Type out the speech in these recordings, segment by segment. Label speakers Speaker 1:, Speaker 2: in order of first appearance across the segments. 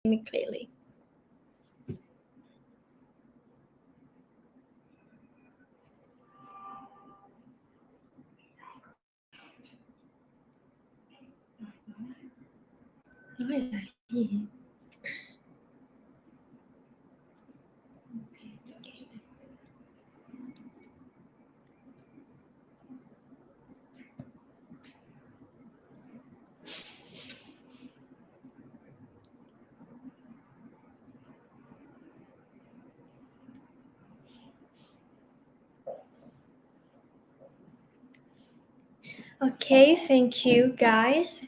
Speaker 1: me clearly? Nói là gì? Okay, thank you guys.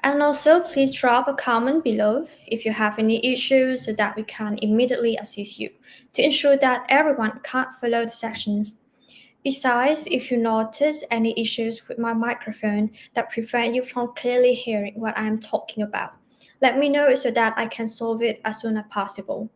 Speaker 1: And also, please drop a comment below if you have any issues so that we can immediately assist you to ensure that everyone can follow the sections. Besides, if you notice any issues with my microphone that prevent you from clearly hearing what I am talking about, let me know so that I can solve it as soon as possible.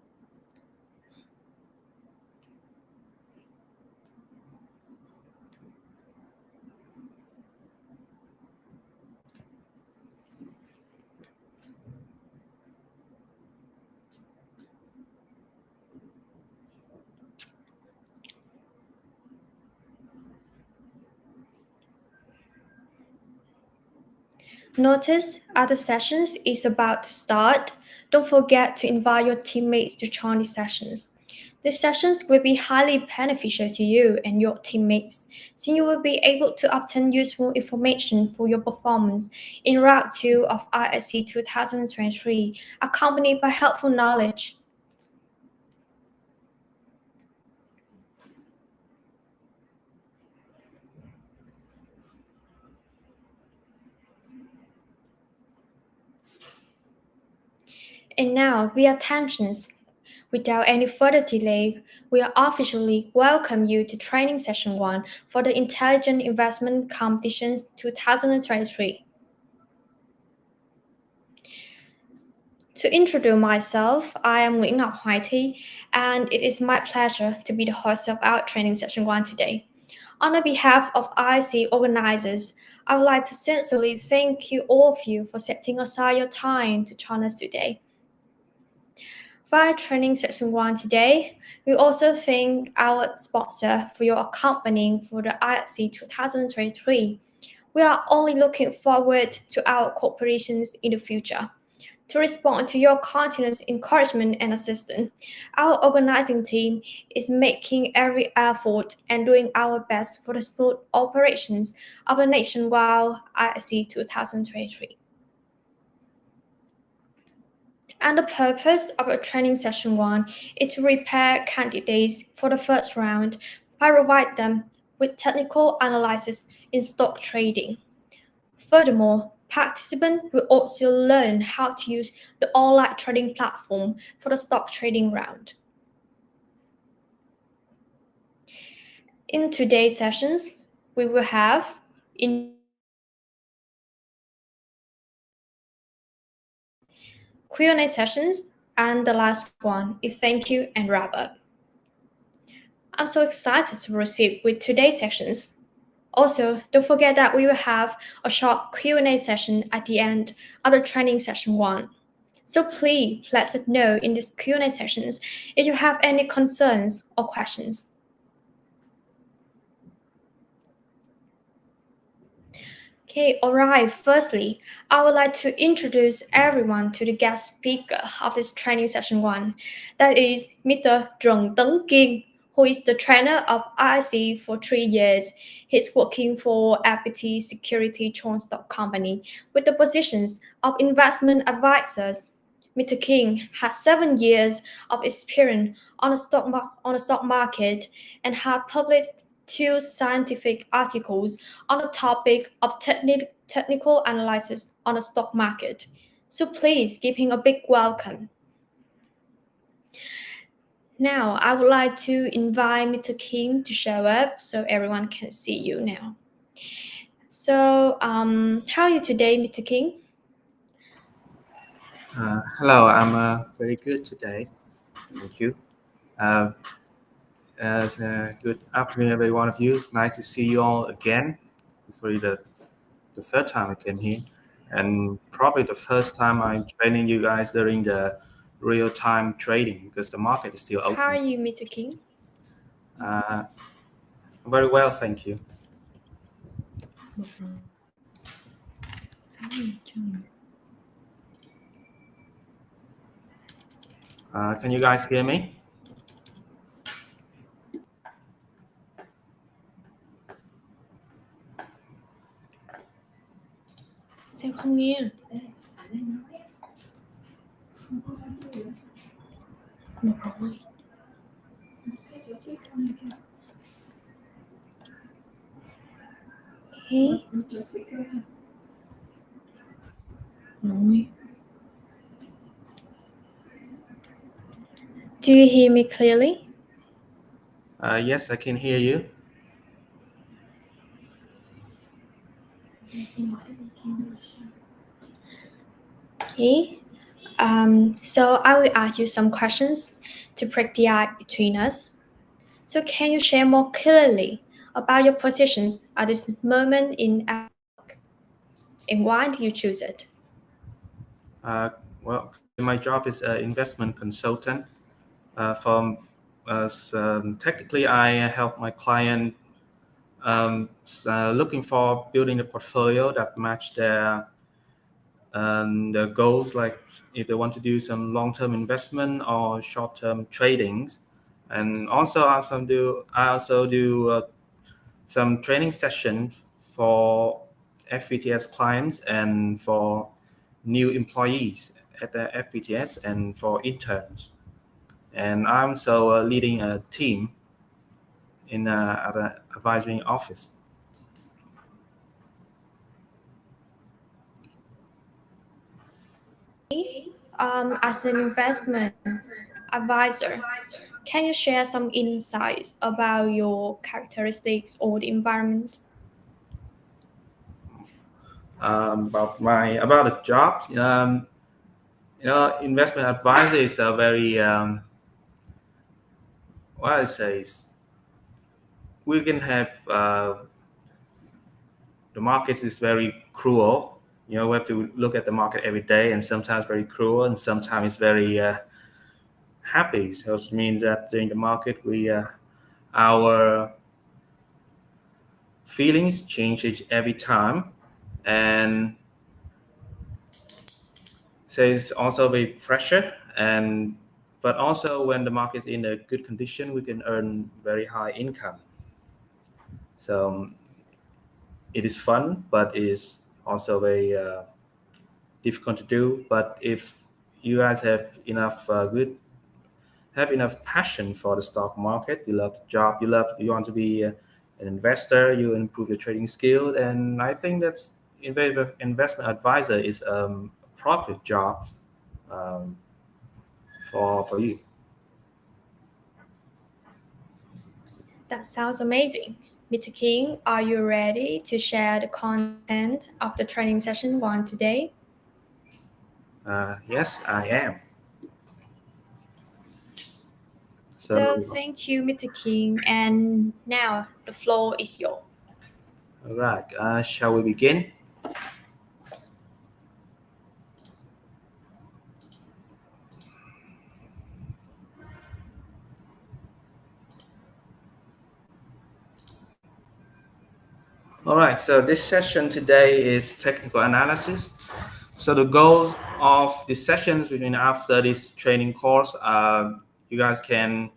Speaker 1: Notice other sessions is about to start. Don't forget to invite your teammates to join the sessions. These sessions will be highly beneficial to you and your teammates, since you will be able to obtain useful information for your performance in Route 2 of ISC 2023, accompanied by helpful knowledge. And now, we are tensions. Without any further delay, we officially welcome you to Training Session 1 for the Intelligent Investment Competitions 2023. To introduce myself, I am Nguyễn Ngọc Hoài Thi, and it is my pleasure to be the host of our Training Session 1 today. On behalf of IC organizers, I would like to sincerely thank you all of you for setting aside your time to join us today. Via Training Session 1 today, we also thank our sponsor for your accompanying for the ISC 2023. We are only looking forward to our cooperations in the future. To respond to your continuous encouragement and assistance, our organizing team is making every effort and doing our best for the smooth operations of the nationwide ISC 2023. And the purpose of our Training Session 1 is to prepare candidates for the first round by providing them with technical analysis in stock trading. Furthermore, participants will also learn how to use the online trading platform for the stock trading round. In today's sessions, we will have Q&A sessions, and the last one is thank you and wrap up. I'm so excited to proceed with today's sessions. Also, don't forget that we will have a short Q&A session at the end of the Training Session 1. So please let us know in these Q&A sessions if you have any concerns or questions. Okay, alright. Firstly, I would like to introduce everyone to the guest speaker of this Training Session 1. That is Mr. Trần Tấn Kiên, who is the trainer of IC for 3 years. He's working for FPT Security Joint Stock Company with the positions of investment advisors. Mr. King has 7 years of experience on the stock market and has published 2 scientific articles on the topic of technical analysis on the stock market. So please give him a big welcome. Now, I would like to invite Mr. King to show up so everyone can see you now. So, how are you today, Mr. King?
Speaker 2: Hello, I'm very good today. Thank you. Good afternoon, every one of you. It's nice to see you all again. It's really the third time I came here, and probably the first time I'm training you guys during the real-time trading because the market is still open.
Speaker 1: How are you, Mr. King?
Speaker 2: Very well, thank you. Can you guys hear me?
Speaker 1: Sao không nghe? Được rồi. Okay. Rồi. Do you hear me clearly?
Speaker 2: Yes, I can hear you.
Speaker 1: Okay. So I will ask you some questions to break the ice between us. So can you share more clearly about your positions at this moment in our work? And why did you choose it?
Speaker 2: Well, my job is an investment consultant. Technically, I help my client looking for building a portfolio that match their goals, like if they want to do some long-term investment or short-term tradings. And also I also do some training sessions for FVTS clients and for new employees at the FVTS and for interns. And I'm also leading a team in at an advisory office.
Speaker 1: As an investment advisor, can you share some insights about your characteristics or the environment?
Speaker 2: About the job, investment advisor is a very what I say is we can have the market is very cruel. We have to look at the market every day, and sometimes very cruel, and sometimes it's very happy. So it means that during the market, our feelings change every time, and so it's also very pressure. But also when the market is in a good condition, we can earn very high income. So it is fun, but it is also very difficult to do. But if you guys have enough passion for the stock market, you love the job, you want to be an investor, you improve your trading skill, and I think that's investment advisor is appropriate jobs for you.
Speaker 1: That sounds amazing. Mr. King, are you ready to share the content of the training session one today?
Speaker 2: Yes, I am.
Speaker 1: So thank you, Mr. King, and now the floor is yours.
Speaker 2: All right, shall we begin? All right, so this session today is technical analysis. So the goals of this session, after this training course, you guys can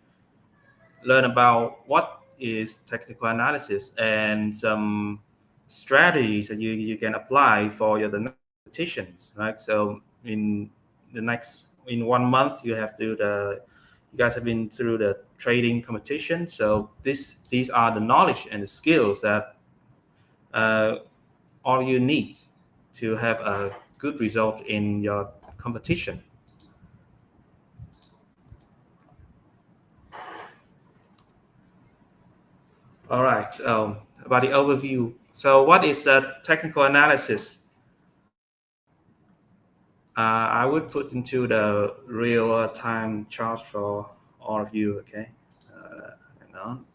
Speaker 2: learn about what is technical analysis and some strategies that you can apply for the next competitions, right? So in 1 month, you guys have been through the trading competition. So these are the knowledge and the skills that all you need to have a good result in your competition. All right, so about the overview. So what is technical analysis? I would put into the real-time chart for all of you, okay? Hang on.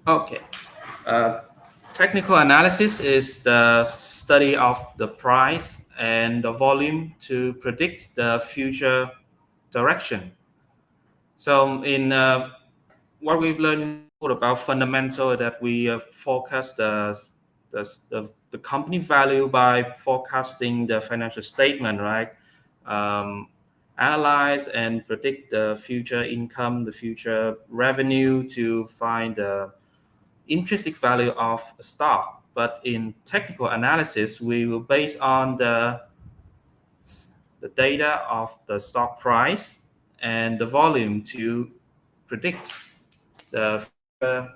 Speaker 2: Okay. Technical analysis is the study of the price and the volume to predict the future direction. So in what we've learned about fundamental that we forecast the company value by forecasting the financial statement, right? Analyze and predict the future income, the future revenue to find the intrinsic value of a stock. But in technical analysis, we will base on the data of the stock price and the volume to predict the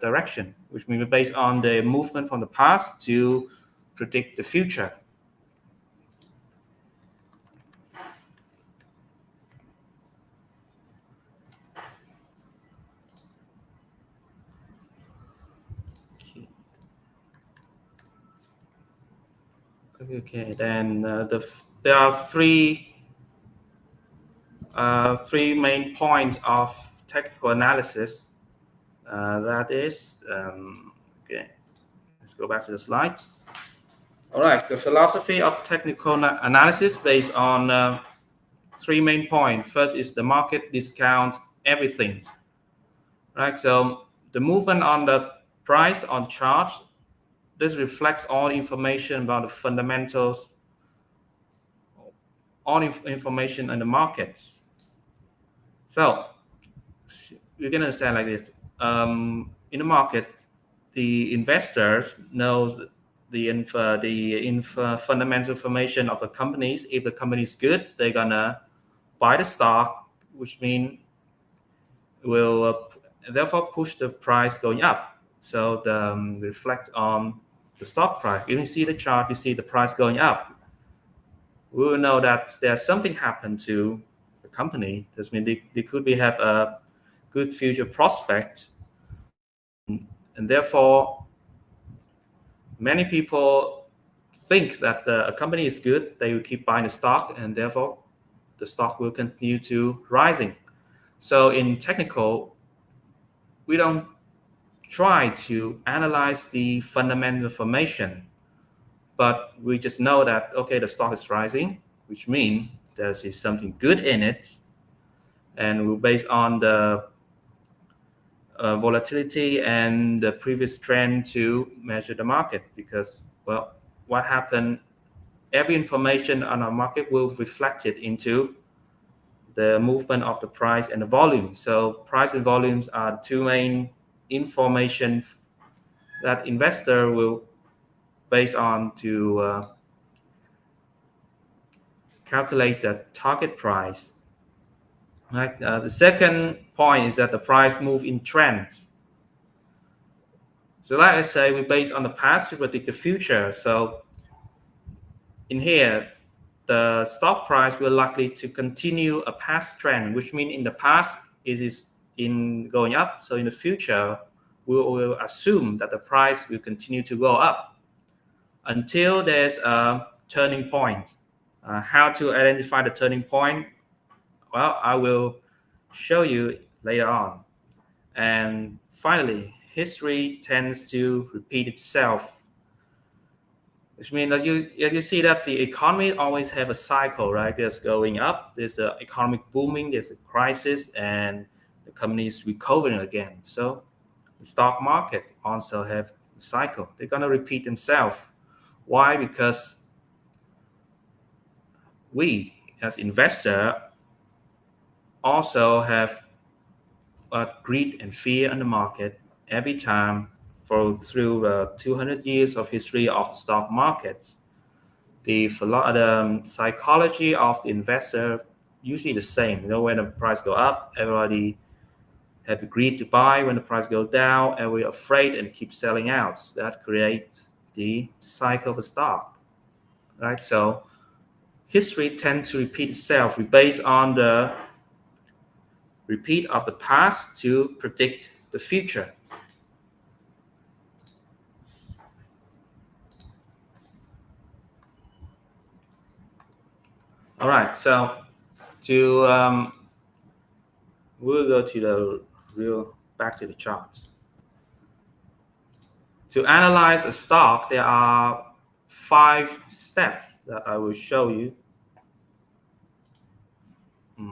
Speaker 2: direction, which means based on the movement from the past to predict the future. Okay, then there are three main points of technical analysis. That is, okay, let's go back to the slides. All right, the philosophy of technical analysis based on three main points. First is the market discounts everything, right? So the movement on the price on chart, this reflects all information about the fundamentals, all information in the market. So you can understand like this. In the market, the investors knows the fundamental information of the companies. If the company is good, they're gonna buy the stock, which means will therefore push the price going up. So the reflect on the stock price. If you see the chart, you see the price going up. We will know that there's something happened to the company. This means they could have a good future prospect, and therefore many people think that a company is good. They will keep buying the stock, and therefore the stock will continue to rising. So in technical, we don't try to analyze the fundamental information, but we just know that, okay, the stock is rising, which means there's something good in it, and we're based on the volatility and the previous trend to measure the market. Because, well, what happened, every information on our market will reflect it into the movement of the price and the volume. So price and volumes are the two main information that investor will base on to calculate the target price. Right? The second point is that the price move in trends. So like I say, we base on the past to predict the future. So in here, the stock price will likely to continue a past trend, which means in the past it is in going up. So in the future, we will assume that the price will continue to go up until there's a turning point. How to identify the turning point? Well, I will show you later on. And finally, history tends to repeat itself, which means that you see that the economy always have a cycle, right? There's going up, there's an economic booming, there's a crisis, and the company is recovering again. So the stock market also have a cycle. They're gonna repeat themselves. Why? Because we as investor also have greed and fear in the market every time through 200 years of history of the stock market. The psychology of the investor usually the same. When the price go up, everybody have agreed to buy. When the price goes down, everybody afraid and keep selling out. So that creates the cycle of the stock, right? So history tends to repeat itself. We base on the repeat of the past to predict the future. All right, so we'll go to back to the chart. To analyze a stock, there are 5 steps that I will show you. Yeah.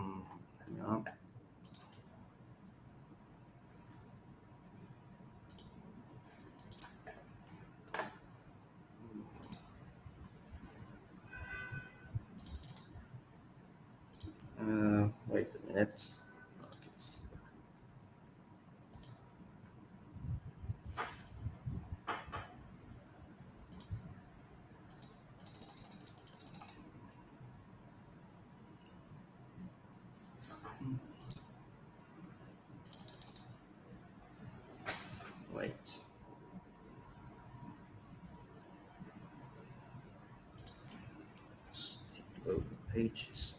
Speaker 2: Wait a minute. Wait. Load the pages.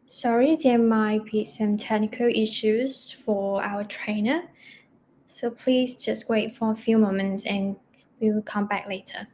Speaker 1: Sorry, there might be some technical issues for our trainer. So please just wait for a few moments and we will come back later.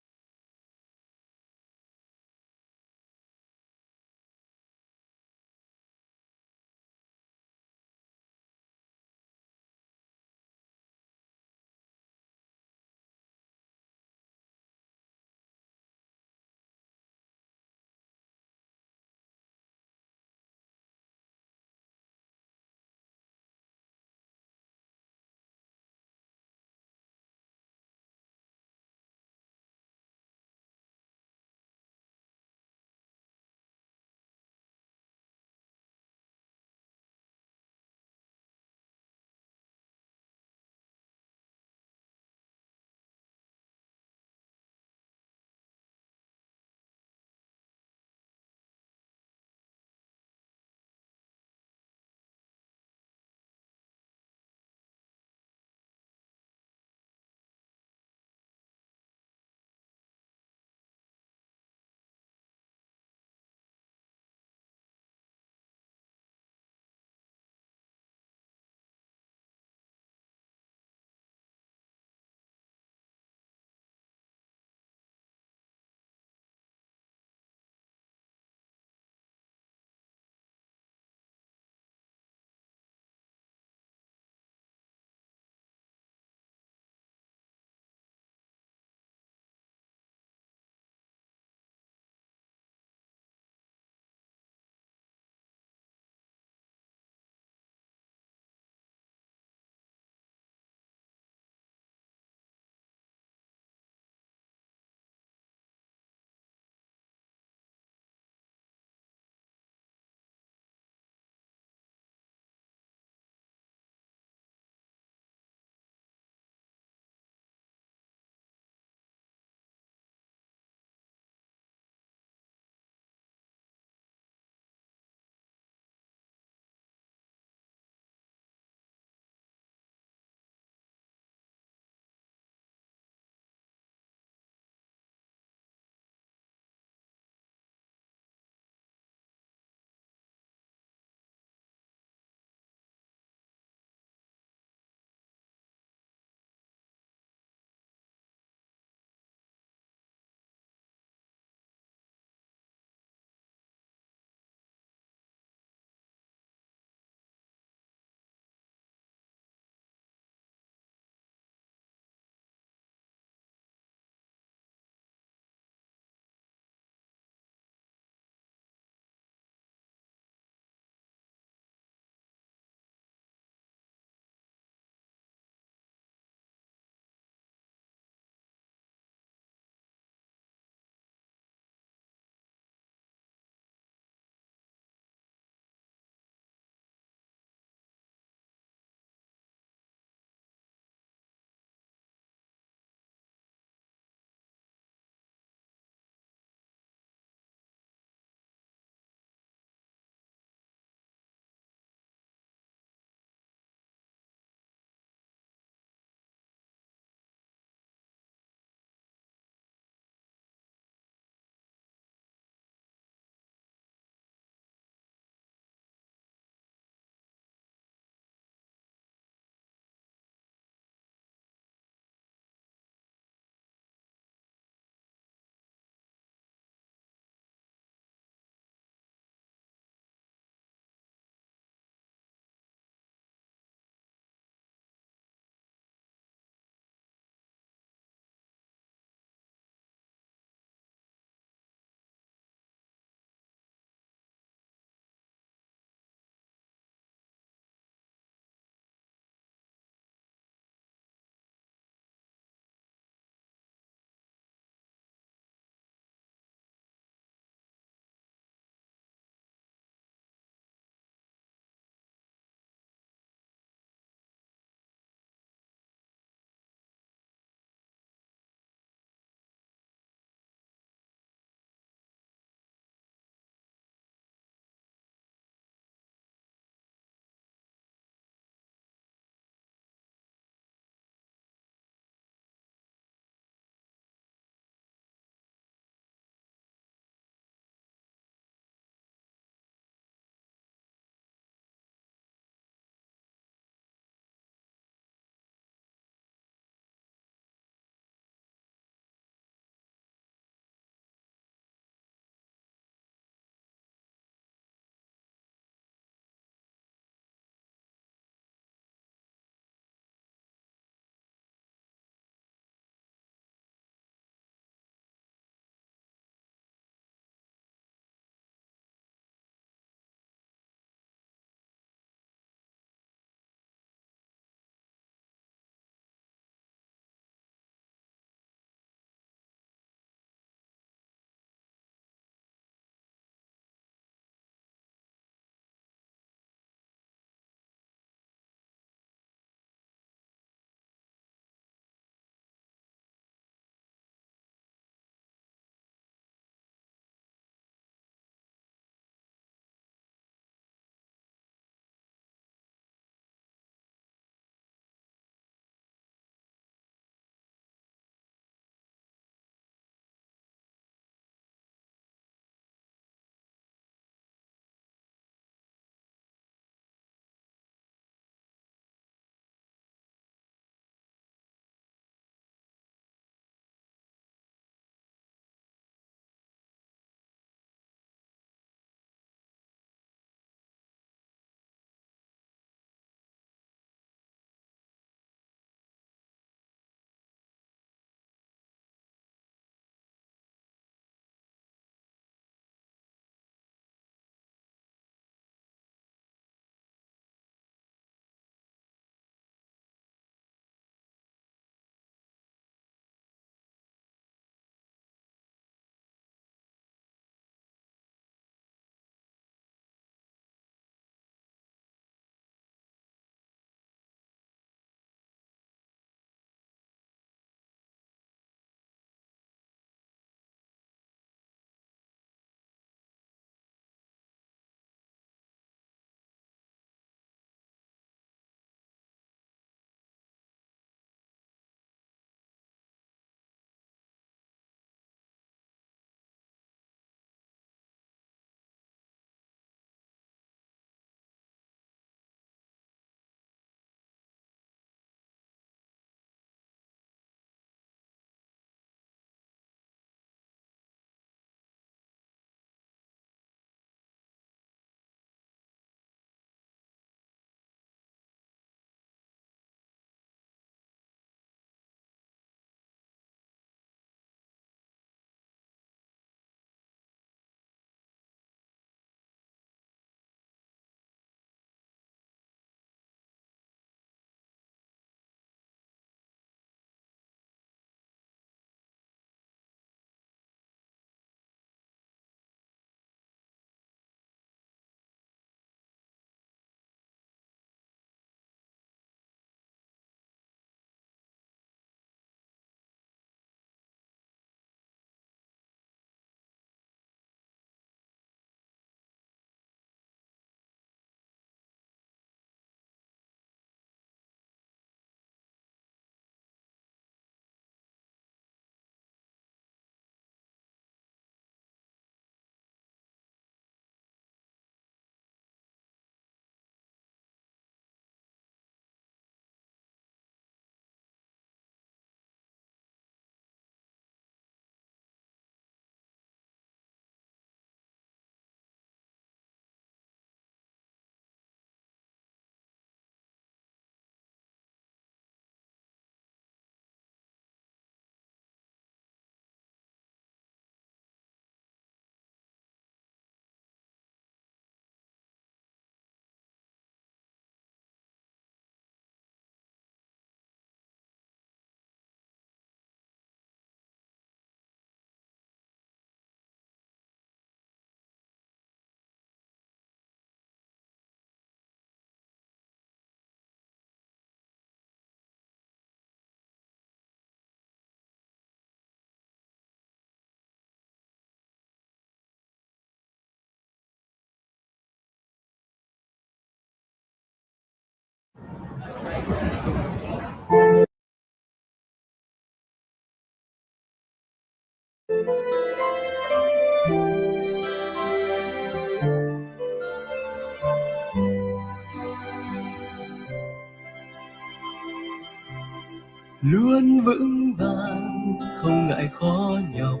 Speaker 3: Luôn vững vàng không ngại khó nhọc,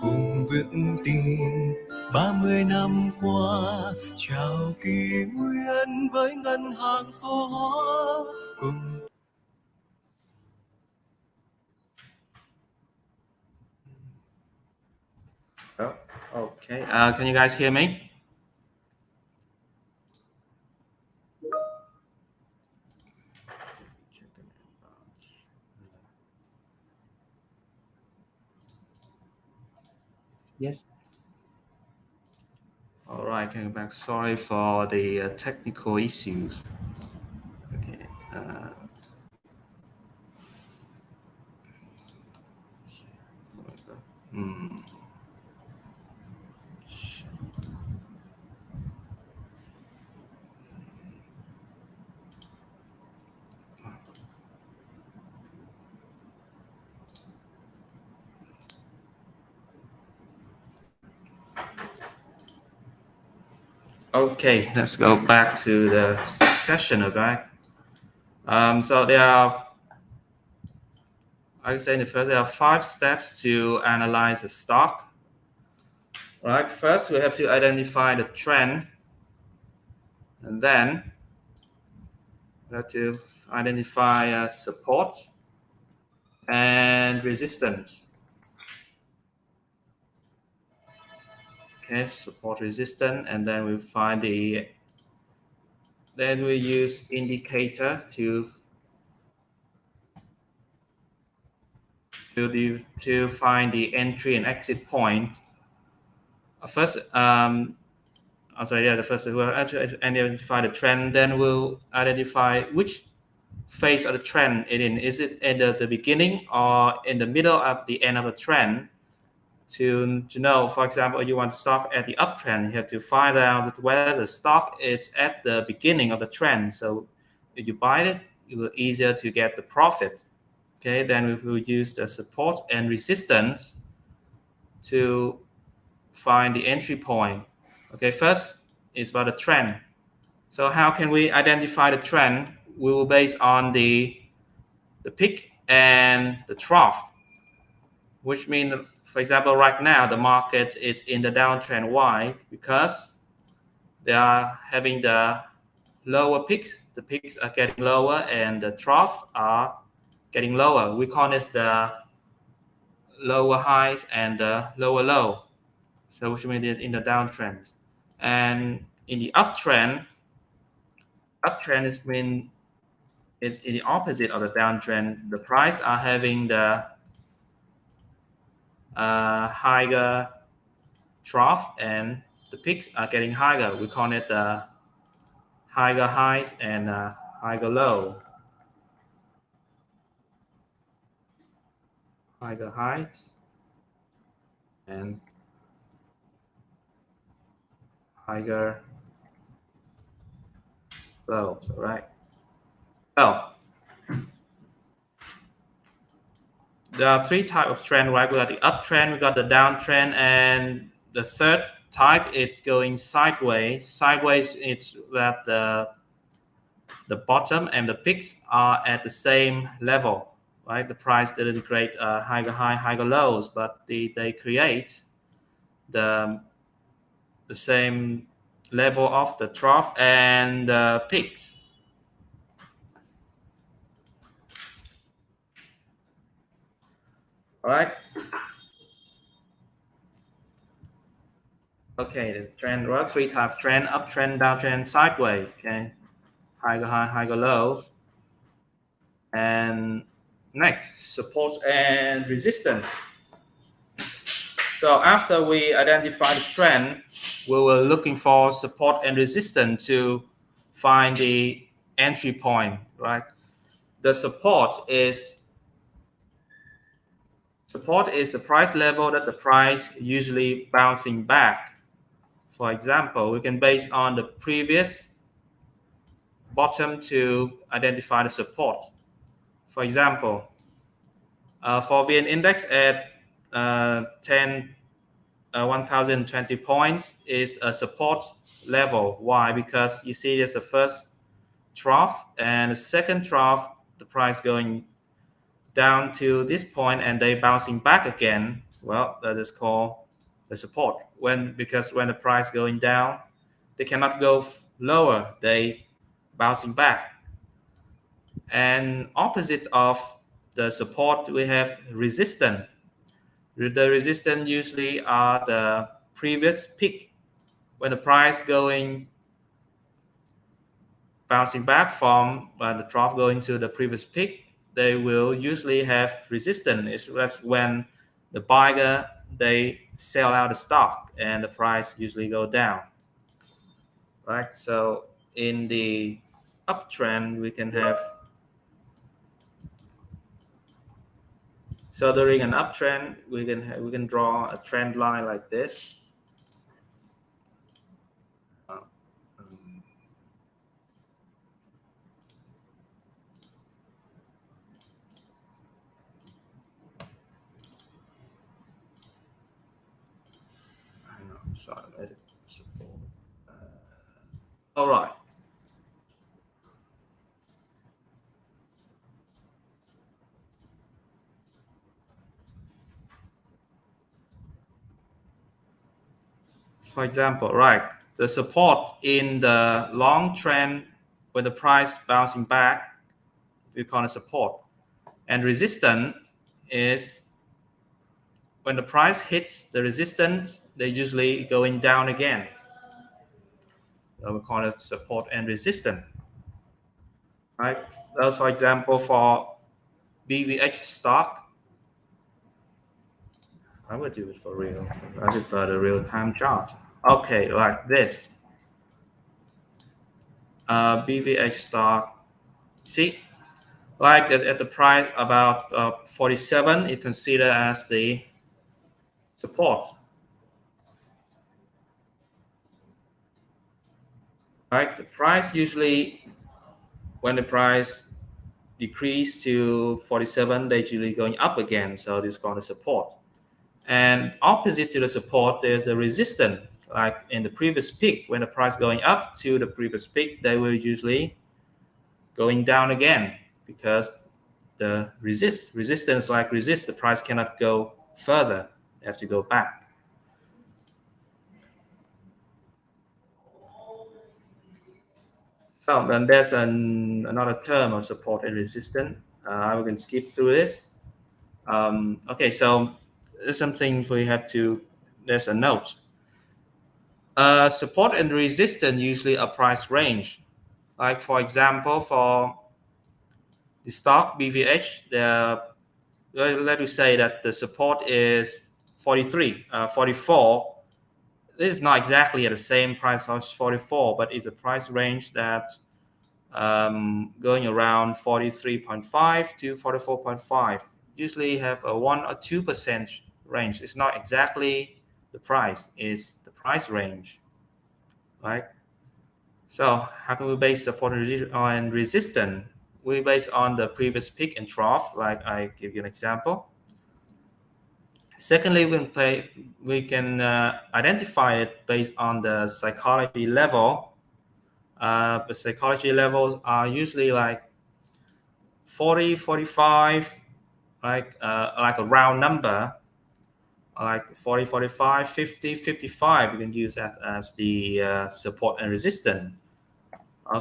Speaker 3: cùng vững tin 30 năm qua chào kỷ nguyên với ngân hàng số hóa cùng.
Speaker 2: Oh, okay. Can you guys hear me?
Speaker 3: Yes.
Speaker 2: All right, coming back. Sorry for the technical issues. Okay. Okay, let's go back to the session, okay? So there are, I would say in the first, there are 5 steps to analyze a stock. Right, first we have to identify the trend, and then we have to identify support and resistance. Okay, support, resistance, and then we find then we use indicator to find the entry and exit point. First, the first we'll identify the trend, then we'll identify which phase of the trend it in. Is it at the beginning or in the middle of the end of the trend? To know, for example, you want stock at the uptrend, you have to find out whether the stock is at the beginning of the trend. So if you buy it, it will be easier to get the profit. Okay, then we will use the support and resistance to find the entry point. Okay, first is about the trend. So how can we identify the trend? We will base on the peak and the trough, which means, for example, right now the market is in the downtrend. Why? Because they are having the lower peaks. The peaks are getting lower and the troughs are getting lower. We call it the lower highs and the lower low. So which means in the downtrends. And in the uptrend is mean it's in the opposite of the downtrend. The price are having the higher trough and the peaks are getting higher. We call it the higher highs and higher low. Higher highs and higher lows. All right. Well, there are 3 types of trend, right? We got the uptrend, we got the downtrend, and the third type it's going sideways. Sideways, it's that the bottom and the peaks are at the same level, right? The price didn't create higher high, higher lows, but they create the same level of the trough and the peaks. All right. Okay, the trend, there are 3 types: trend, uptrend, downtrend, sideways. Okay, higher high, higher low. And next, support and resistance. So after we identify the trend, we were looking for support and resistance to find the entry point, right? The support is the price level that the price usually bouncing back. For example, we can base on the previous bottom to identify the support. For example, for VN index at 1020 points is a support level. Why? Because you see there's a first trough and the second trough, the price going down to this point and they bouncing back again. Well, that is called the support. Because when the price going down, they cannot go lower, they bouncing back. And opposite of the support, we have resistance. The resistance usually are the previous peak. When the price bouncing back from the trough going to the previous peak, they will usually have resistance. That's when the buyer, they sell out the stock and the price usually go down. Right? So in the uptrend, we can have, so during an uptrend, we can draw a trend line like this. Sorry, support. All right. For example, right, the support in the long trend when the price bouncing back, we call it support. And resistance is when the price hits the resistance, they usually going down again. So we call it support and resistance. Right? So for example, for BVH stock, I would do it for real. I prefer the real-time chart. Okay, like this. BVH stock. See, like at the price about 47, you consider as the support. Right, the price usually, when the price decrease to 47, they usually going up again. So this is called a support. And opposite to the support, there's a resistance. Like in the previous peak, when the price going up to the previous peak, they will usually going down again because the resistance like resist, the price cannot go further. They have to go back. So then there's another term of support and resistance. We can skip through this. Okay, so there's something we have to, there's a note. Support and resistance usually a price range. Like for example, for the stock BVH, let us say that the support is 44. This is not exactly at the same price as 44, but it's a price range that going around 43.5 to 44.5. Usually have a 1 or 2% range. It's not exactly the price, it's the price range, right? So how can we base support and resistance? We base on the previous peak and trough, like I give you an example. Secondly, we can identify it based on the psychology level. The psychology levels are usually like 40, 45, like a round number, like 40, 45, 50, 55. You can use that as the support and resistance.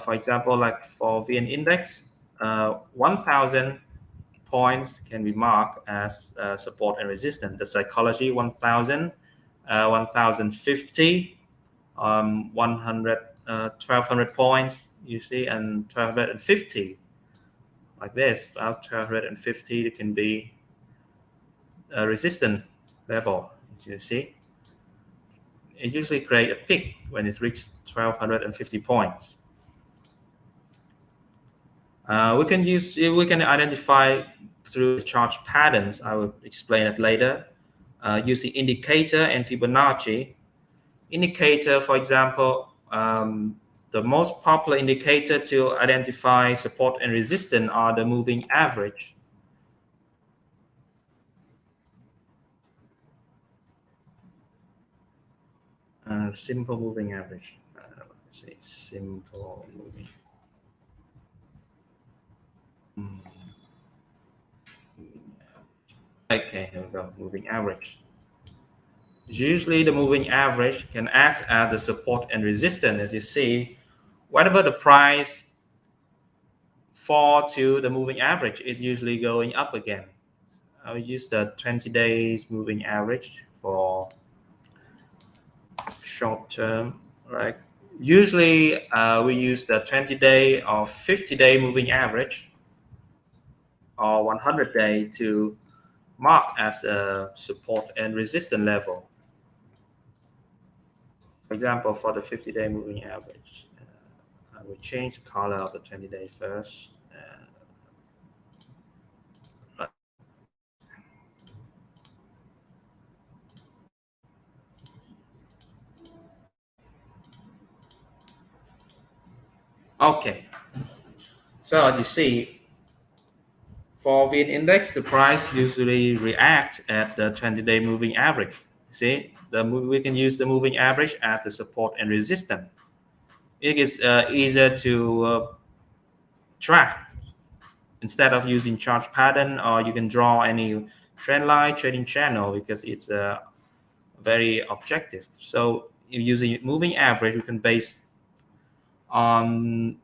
Speaker 2: For example, like for VN index, 1,000 points can be marked as support and resistance. The psychology 1,000, 1,050, 100, 1,200 points, you see, and 1,250, like this. 1,250 can be a resistance level, as you see. It usually creates a peak when it reaches 1,250 points. We can identify through chart patterns. I will explain it later. Using indicator and Fibonacci. Indicator, for example, the the most popular indicator to identify support and resistance are the moving average. Simple moving average. Let's say simple moving. Okay, here we go. Moving average. Usually, the moving average can act as the support and resistance. As you see, whenever the price fall to the moving average, it's usually going up again. I'll use the 20 days moving average for short term, right? Usually we use the 20-day or 50-day moving average or 100-day to mark as a support and resistance level. For example, for the 50-day moving average, I will change the color of the 20-day first. Okay, so as you see, for VN index, the price usually reacts at the 20-day moving average. See, we can use the moving average as the support and resistance. It is easier to track instead of using chart pattern, or you can draw any trend line trading channel because it's very objective. So if using moving average, we can base on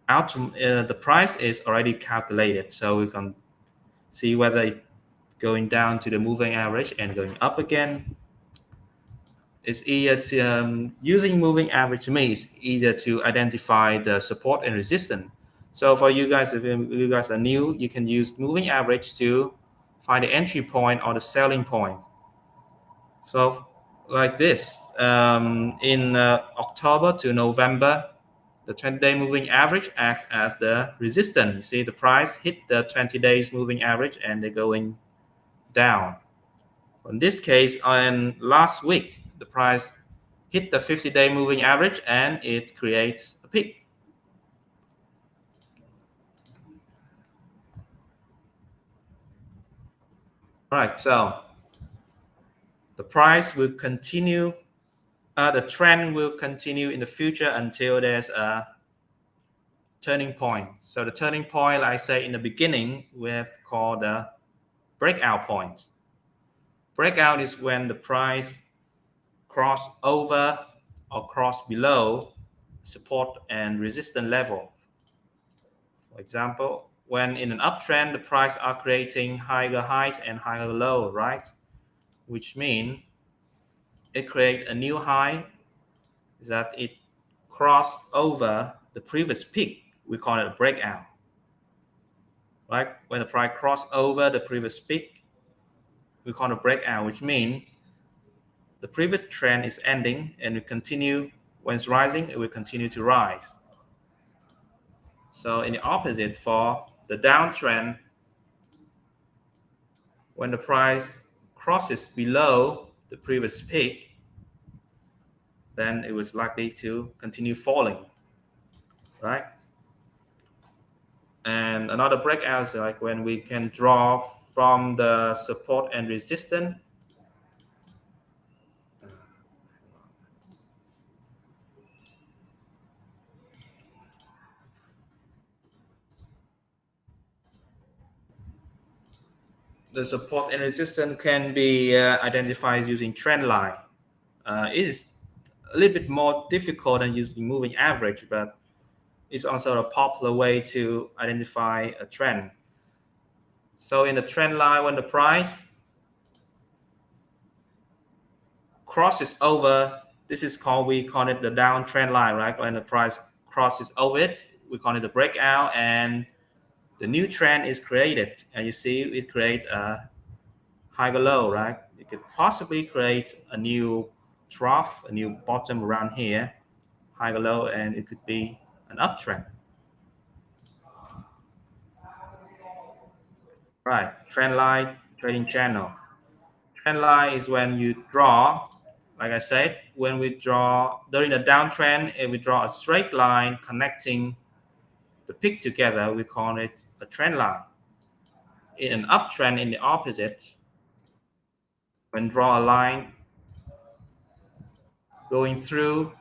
Speaker 2: the price is already calculated, so we can see whether it's going down to the moving average and going up again. It's easier using moving average. To me, it's easier to identify the support and resistance. So for you guys, if you guys are new, you can use moving average to find the entry point or the selling point. So like this, in October to November, the 20-day moving average acts as the resistance. You see the price hit the 20 days moving average and they're going down. In this case, on last week, the price hit the 50-day moving average and it creates a peak. All right, so the price will continue, the trend will continue in the future until there's a turning point. So the turning point, like I say in the beginning, we have called the breakout point. Breakout is when the price cross over or cross below support and resistance level. For example, when in an uptrend, the price are creating higher highs and higher low, right? Which means it create a new high that it cross over the previous peak. We call it a breakout, right? When the price cross over the previous peak, we call it a breakout, which means the previous trend is ending and we continue. When it's rising, it will continue to rise. So in the opposite, for the downtrend, when the price crosses below the previous peak, then it was likely to continue falling, right? And another breakout is like when we can draw from the support and resistance. The support and resistance can be identified using trend line. It is a little bit more difficult than using moving average, but it's also a popular way to identify a trend. So in the trend line, when the price crosses over, this is called, we call it the downtrend line, right? When the price crosses over it, we call it the breakout, and the new trend is created. And you see it create a higher low, right? It could possibly create a new trough, a new bottom around here, higher low, and it could be an uptrend. Right, trend line trading channel. Trend line is when you draw like I said, when we draw during the downtrend, if we draw a straight line connecting the peak together, we call it a trend line. In an uptrend, in the opposite, when draw a line going through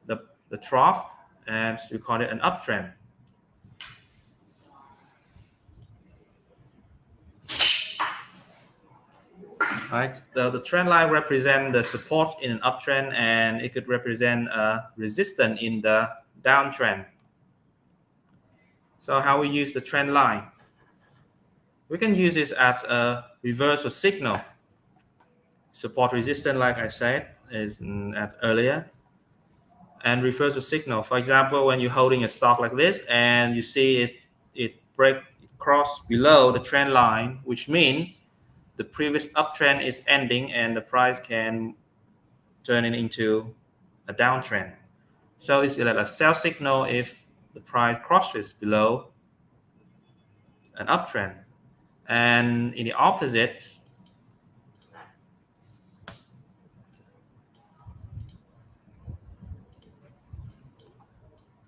Speaker 2: the trough, and we call it an uptrend. Right, the trend line represents the support in an uptrend, and it could represent a resistance in the downtrend. So how we use the trend line? We can use this as a reversal signal. Support resistance, like I said, is earlier, and reversal signal. For example, when you're holding a stock like this and you see it cross below the trend line, which means the previous uptrend is ending and the price can turn it into a downtrend. So it's like a sell signal if the price crosses below an uptrend. And in the opposite,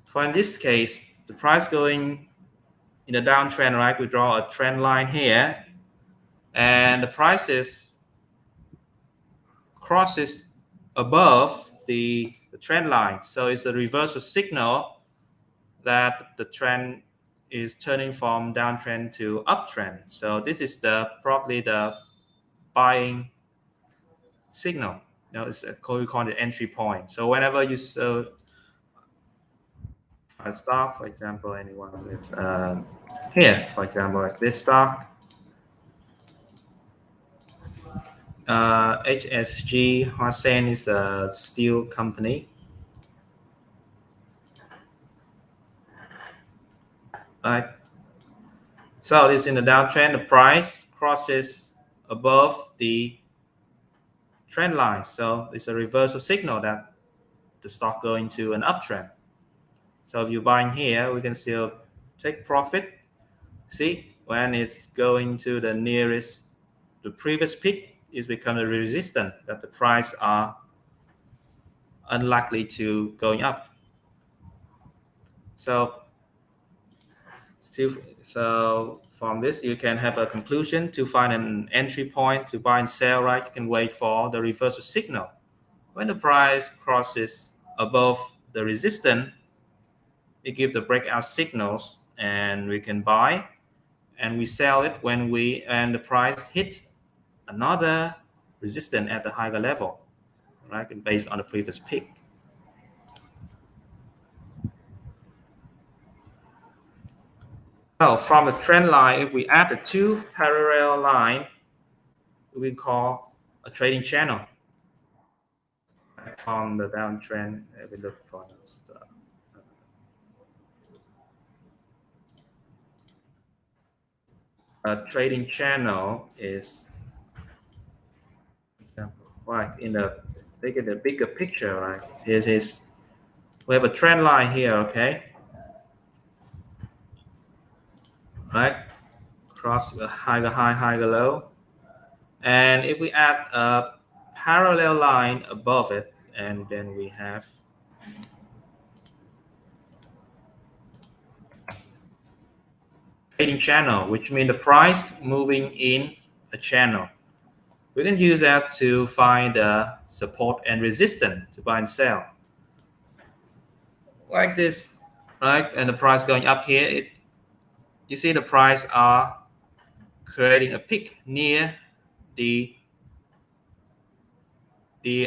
Speaker 2: for in this case, the price going in a downtrend, right? We draw a trend line here, and the prices crosses above the trend line. So it's a reversal signal that the trend is turning from downtrend to uptrend. So this is probably the buying signal. It's we call it entry point. So whenever you sell a stock, for example, anyone with here, for example, like this stock, HSG Hoa Sen is a steel company. Right. So this in the downtrend, the price crosses above the trend line. So it's a reversal signal that the stock going to an uptrend. So if you're buying here, we can still take profit. See, when it's going to the nearest, the previous peak is become a resistance that the price are unlikely to going up. So from this, you can have a conclusion to find an entry point to buy and sell, right? You can wait for the reversal signal. When the price crosses above the resistance, it gives the breakout signals, and we can buy, and we sell it when the price hit another resistance at the higher level, right? And based on the previous peak. So from the trend line, if we add the two parallel line, we call a trading channel. From the downtrend, we look for stuff. A trading channel is, right, in the bigger picture, right? We have a trend line here, okay? Right, cross a higher high, higher low, and if we add a parallel line above it, and then we have trading channel, which means the price moving in a channel. We can use that to find the support and resistance to buy and sell, like this, right? And the price going up here, you see the price are creating a peak near the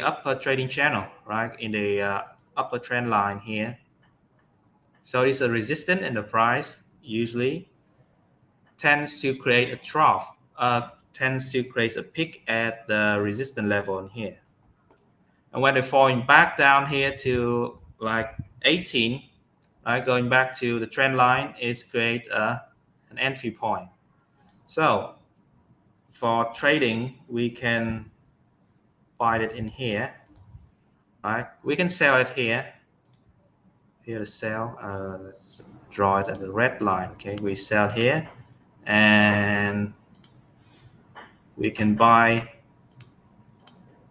Speaker 2: upper trading channel, right, in the upper trend line here. So it's a resistance, and the price usually tends to create a trough, tends to create a peak at the resistance level in here. And when they're falling back down here to like 18, right, going back to the trend line, is create an entry point. So for trading, we can buy it in here, right? We can sell it here. Here to sell. Let's draw it at the red line. Okay, we sell here, and we can buy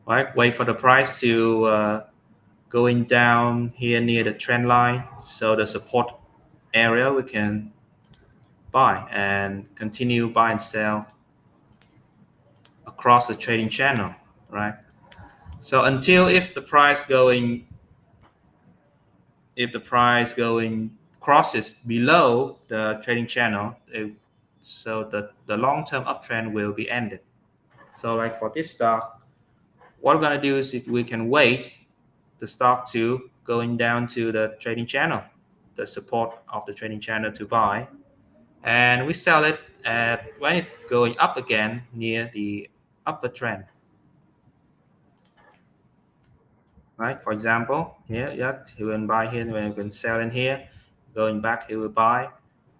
Speaker 2: right? Wait for the price to going down here near the trend line. So the support area we can buy and continue buy and sell across the trading channel, right? So until if the price going crosses below the trading channel, so the long-term uptrend will be ended. So like for this stock, what we're going to do is we can wait the stock to going down to the trading channel, the support of the trading channel to buy, and we sell it at when it's going up again near the upper trend. Right, for example, here, yeah, he will buy here, when we can sell in here, going back, he will buy.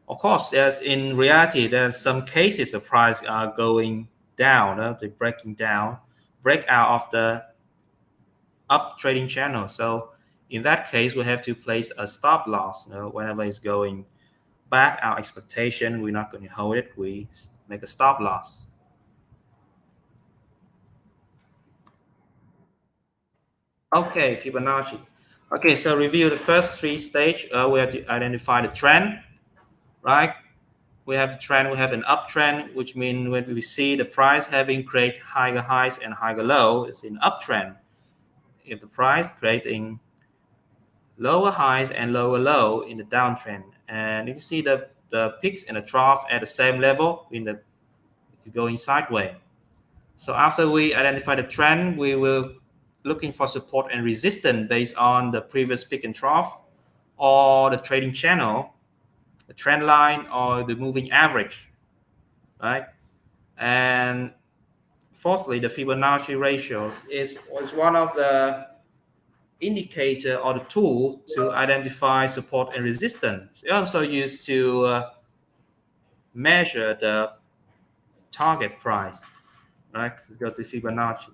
Speaker 2: Of course, in reality, there's some cases the price are going down, they're break out of the up trading channel. So in that case, we have to place a stop loss. Whenever it's going back our expectation, we're not going to hold it. We make a stop loss. Okay, Fibonacci. Okay, so review the first three stages. We have to identify the trend, right? We have the trend, we have an uptrend, which means when we see the price having create higher highs and higher low, it's an uptrend. If the price creating lower highs and lower low in the downtrend, and you can see the peaks and the trough at the same level in the going sideways. So after we identify the trend, we will looking for support and resistance based on the previous peak and trough, or the trading channel, the trend line, or the moving average, right? And fourthly, the Fibonacci ratios is one of the indicator or the tool to identify support and resistance. It's also used to measure the target price, right? Let's go to Fibonacci.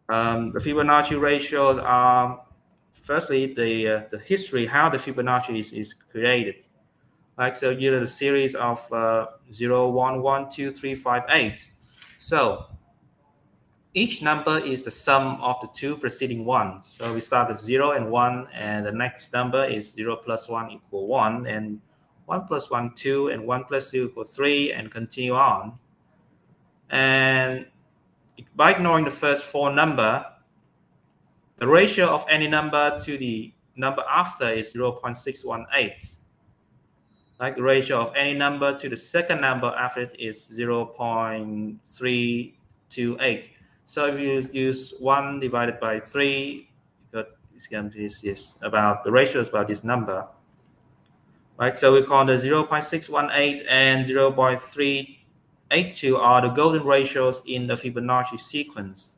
Speaker 2: The Fibonacci ratios are firstly the history, how the Fibonacci is created. Like so, you know, the series of 0, 1, 1, 2, 3, 5, 8. So each number is the sum of the two preceding ones. So we start with 0 and 1, and the next number is 0 plus 1 equal 1, and 1 plus 1, 2, and 1 plus 2 equals 3, and continue on. And by ignoring the first four number, the ratio of any number to the number after is 0.618. Like the ratio of any number to the second number after it is 0.328. So if you use 1 divided by 3, it's going to be about the ratio is about this number. Right? So we call the 0.618 and 0.382 are the golden ratios in the Fibonacci sequence.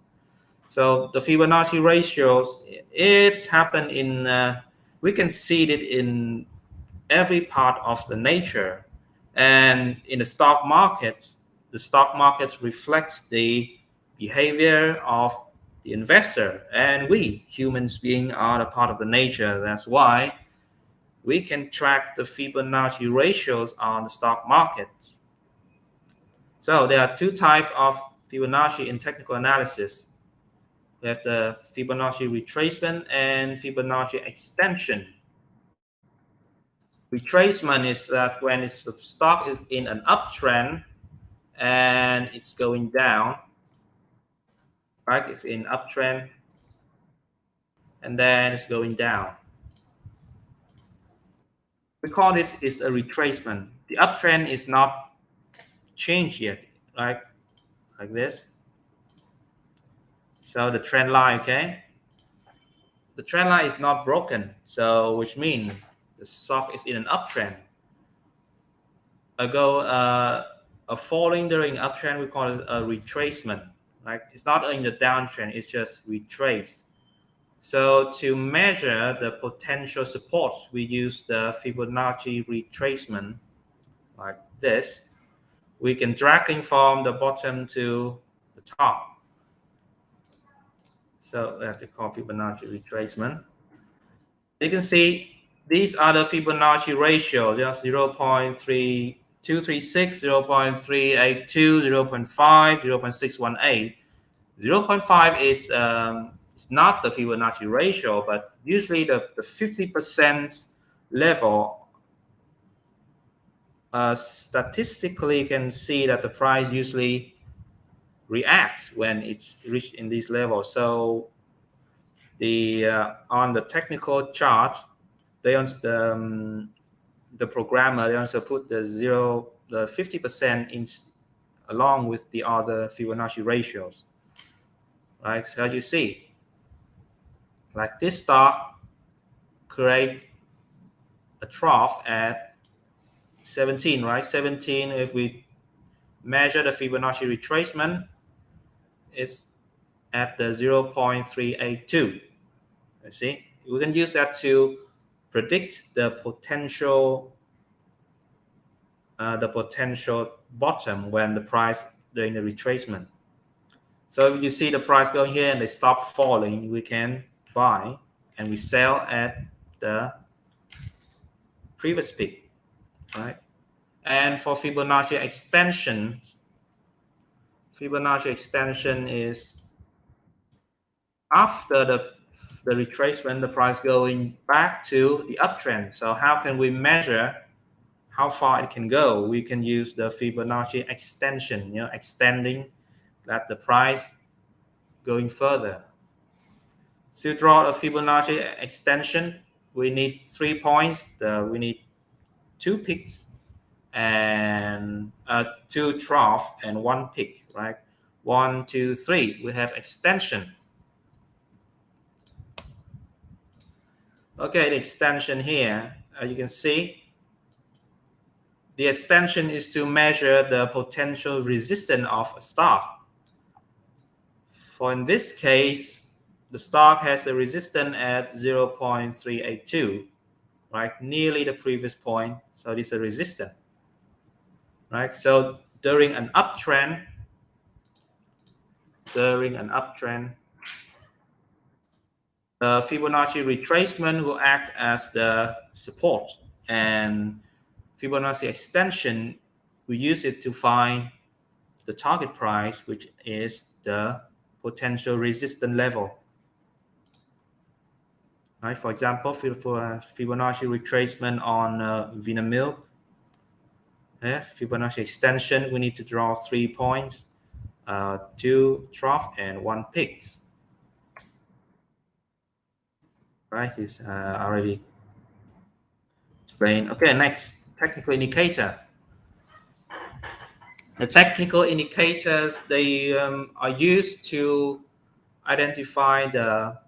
Speaker 2: So the Fibonacci ratios, it's happened in, we can see it in every part of the nature. And in the stock market reflects the behavior of the investor, and we humans being are a part of the nature. That's why we can track the Fibonacci ratios on the stock market. So there are two types of Fibonacci in technical analysis. We have the Fibonacci retracement and Fibonacci extension. Retracement is that when the stock is in an uptrend and it's going down, right? It's in uptrend and then it's going down. We call it is a retracement. The uptrend is not changed yet, right? Like this. So the trend line, okay? The trend line is not broken, so which means the stock is in an uptrend. A falling during uptrend, we call it a retracement. Right? It's not in the downtrend, it's just retrace. So to measure the potential support, we use the Fibonacci retracement like this. We can dragging from the bottom to the top. So we have to call Fibonacci retracement. You can see these are the Fibonacci ratios, just 0.3236, 0.382, 0.5, 0.618. 0.5 is it's not the Fibonacci ratio, but usually the 50% level, statistically you can see that the price usually reacts when it's reached in this level. So the on the technical chart, they also, the programmer, they also put the 50% in along with the other Fibonacci ratios, right? So you see, like this stock create a trough at 17, right? 17, if we measure the Fibonacci retracement, it's at the 0.382. You see, we can use that to predict the potential bottom when the price during the retracement. So if you see the price going here and they stop falling, we can buy and we sell at the previous peak, right? And for Fibonacci extension is after the retracement, the price going back to the uptrend. So how can we measure how far it can go? We can use the Fibonacci extension, extending that the price going further. To draw a Fibonacci extension, we need 3 points. We need 2 peaks and 2 trough and 1 peak, right? 1, 2, 3. We have extension. Okay, the extension here, you can see the extension is to measure the potential resistance of a stock. For in this case, the stock has a resistance at 0.382, right? Nearly the previous point. So this is a resistance, right? So during an uptrend, the Fibonacci retracement will act as the support, and Fibonacci extension, we use it to find the target price, which is the potential resistance level. Right? For example, for Fibonacci retracement on Vinamilk, Fibonacci extension, we need to draw 3 points, 2 trough and 1 peak. Right? It's already explained. Okay, next, technical indicator. The technical indicators, they are used to identify the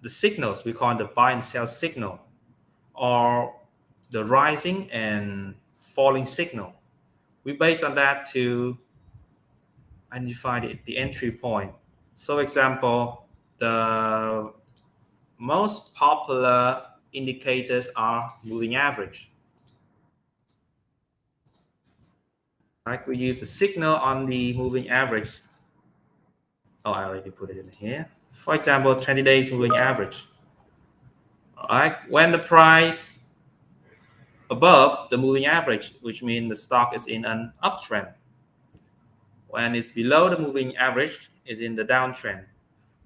Speaker 2: signals. We call it the buy and sell signal, or the rising and falling signal. We base on that to identify the entry point. So, example, the most popular indicators are moving average. Right? We use the signal on the moving average. Oh, I already put it in here. For example, 20 days moving average. All right, when the price above the moving average, which means the stock is in an uptrend. When it's below the moving average, is in the downtrend.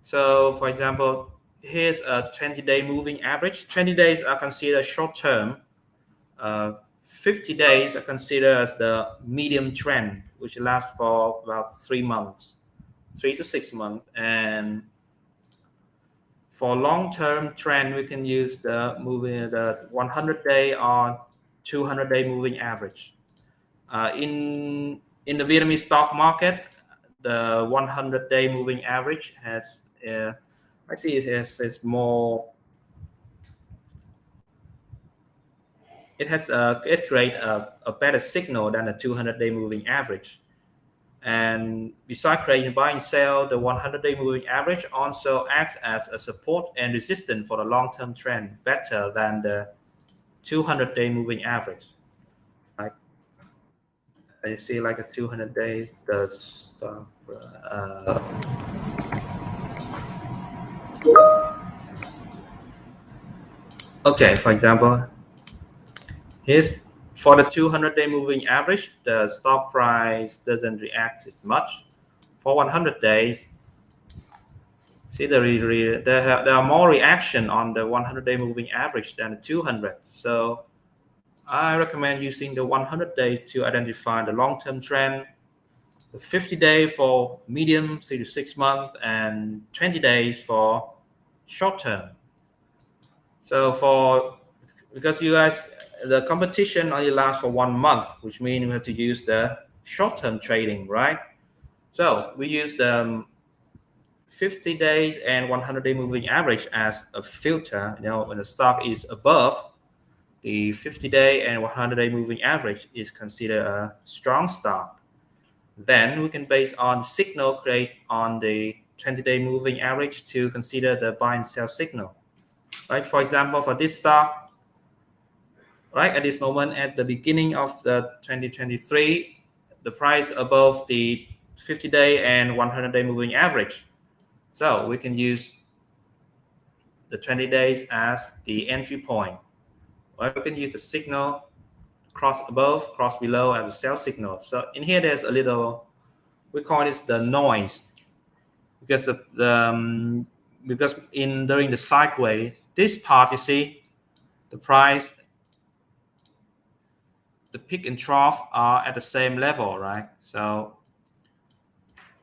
Speaker 2: So, for example, here's a 20-day moving average. 20 days are considered short term. 50 days are considered as the medium trend, which lasts for about 3 months, 3 to 6 months. And for long-term trend, we can use the 100-day or 200-day moving average. In the Vietnamese stock market, the 100-day moving average has, I see it's more. It creates a better signal than a 200-day moving average. And besides creating buy and sell, the 100-day moving average also acts as a support and resistance for the long-term trend, better than the 200-day moving average. Like I see, like a 200 days, the stock. Okay, for example, here's For the 200-day moving average, the stock price doesn't react as much. For 100 days, see there are more reaction on the 100-day moving average than the 200. So I recommend using the 100 days to identify the long-term trend, the 50-day for medium 3 to 6 months, and 20 days for short term. So because you guys, the competition only lasts for 1 month, which means we have to use the short-term trading, right? So we use the 50 days and 100-day moving average as a filter. When the stock is above the 50-day and 100-day moving average is considered a strong stock. Then we can base on signal created on the 20-day moving average to consider the buy and sell signal. Right? For example, for this stock, right at this moment, at the beginning of the 2023, the price above the 50-day and 100-day moving average. So we can use the 20 days as the entry point. Or we can use the signal cross above, cross below as a sell signal. So in here, there's a little, we call this the noise, because because during the sideways, this part, you see, the price, the peak and trough are at the same level, right? So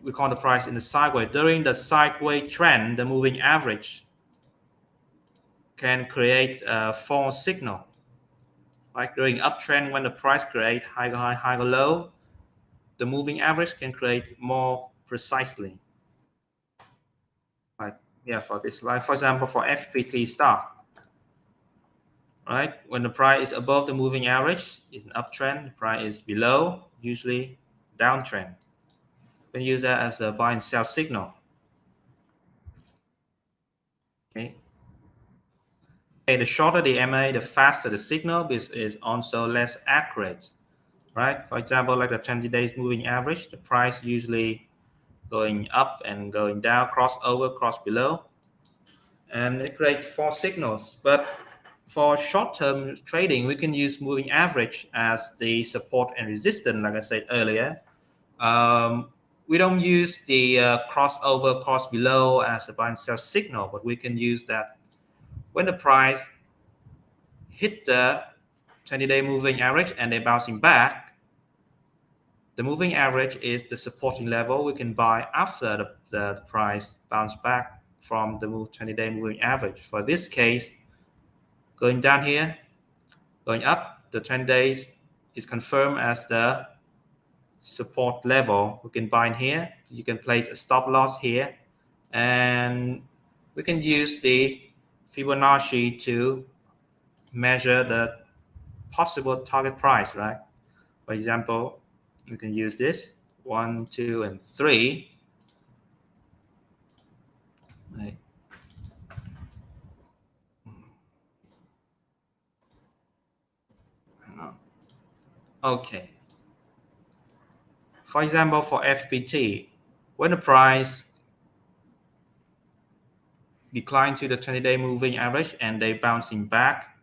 Speaker 2: we call the price in the sideways. During the sideways trend, the moving average can create a false signal. Like during uptrend, when the price create higher high, higher low, the moving average can create more precisely. Like, yeah, for this slide, for example, for FPT stock, right? When the price is above the moving average, it's an uptrend. The price is below, usually downtrend. You can use that as a buy and sell signal. Okay. The shorter the MA, the faster the signal is also less accurate, right? For example, like the 20 days moving average, the price usually going up and going down, cross over, cross below, and it creates false signals. But for short-term trading, we can use moving average as the support and resistance, like I said earlier. We don't use the crossover, cross below as a buy and sell signal, but we can use that when the price hit the 20-day moving average and they're bouncing back. The moving average is the supporting level. We can buy after the price bounce back from the 20-day moving average. For this case, going down here, going up, the 20 days is confirmed as the support level. We can buy in here. You can place a stop loss here, and we can use the Fibonacci to measure the possible target price, right? For example, you can use this 1, 2, and 3. Right. Okay. For example, for FPT, when the price decline to the 20-day moving average and they bouncing back,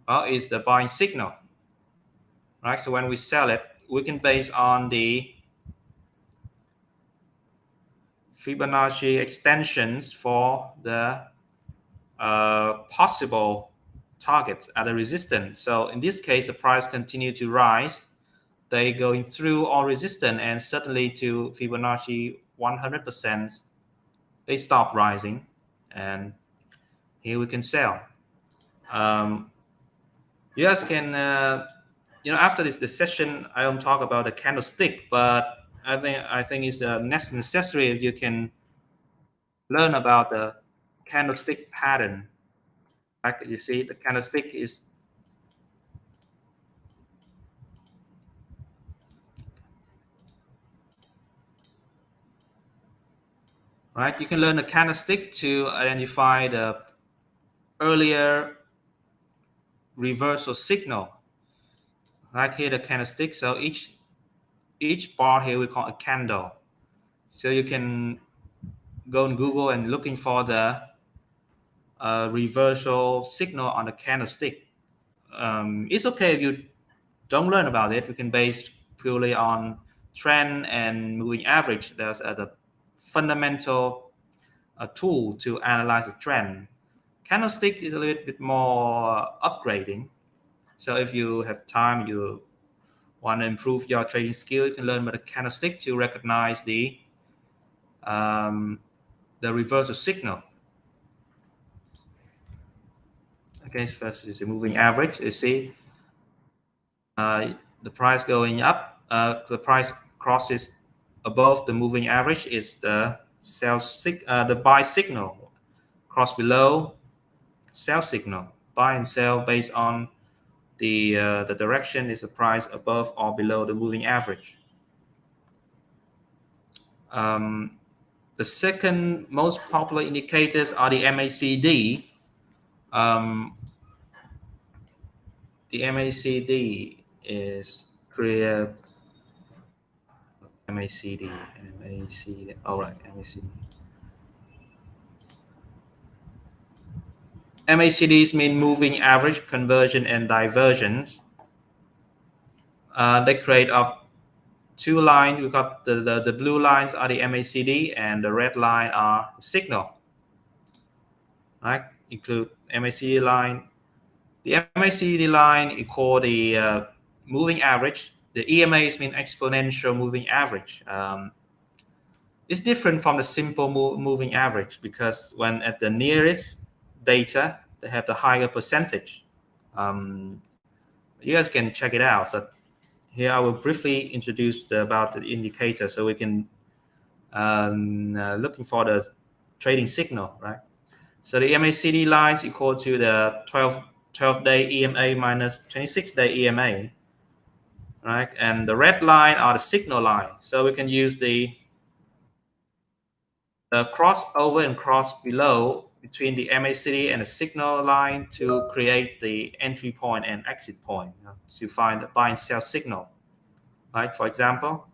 Speaker 2: well, is the buying signal, right? So when we sell it, we can base on the Fibonacci extensions for the possible target at a resistance. So in this case, the price continue to rise. They going through all resistance, and suddenly to Fibonacci 100%, they stop rising, and here we can sell. You guys can, after this session, I don't talk about the candlestick, but I think it's necessary if you can learn about the candlestick pattern. Like you see, the candlestick is right. You can learn the candlestick to identify the earlier reversal signal. Like here, the candlestick. So each bar here we call a candle. So you can go on Google and looking for the reversal signal on the candlestick. It's okay if you don't learn about it, we can base purely on trend and moving average. There's the fundamental tool to analyze the trend. Candlestick is a little bit more upgrading. So if you have time, you want to improve your trading skill, you can learn about the candlestick to recognize the reversal signal. Okay, first is the moving average. You see the price going up, the price crosses above the moving average is the the buy signal. Cross below, sell signal. Buy and sell based on the direction is the price above or below the moving average. The second most popular indicators are the MACD. The MACD is clear. MACD. All right, MACD. MACDs mean moving average, conversion, and divergence. They create of two lines. We got the blue lines are the MACD, and the red line are signal. Right? Include MACD line. The MACD line equal the moving average. The EMAs mean exponential moving average. It's different from the simple moving average because when at the nearest data, they have the higher percentage. You guys can check it out. But here I will briefly introduce about the indicator so we can looking for the trading signal, right? So the MACD lines equal to the 12-day EMA minus 26-day EMA, right? And the red line are the signal line. So we can use the crossover and cross below between the MACD and the signal line to create the entry point and exit point, to find the buy and sell signal. Right? For example,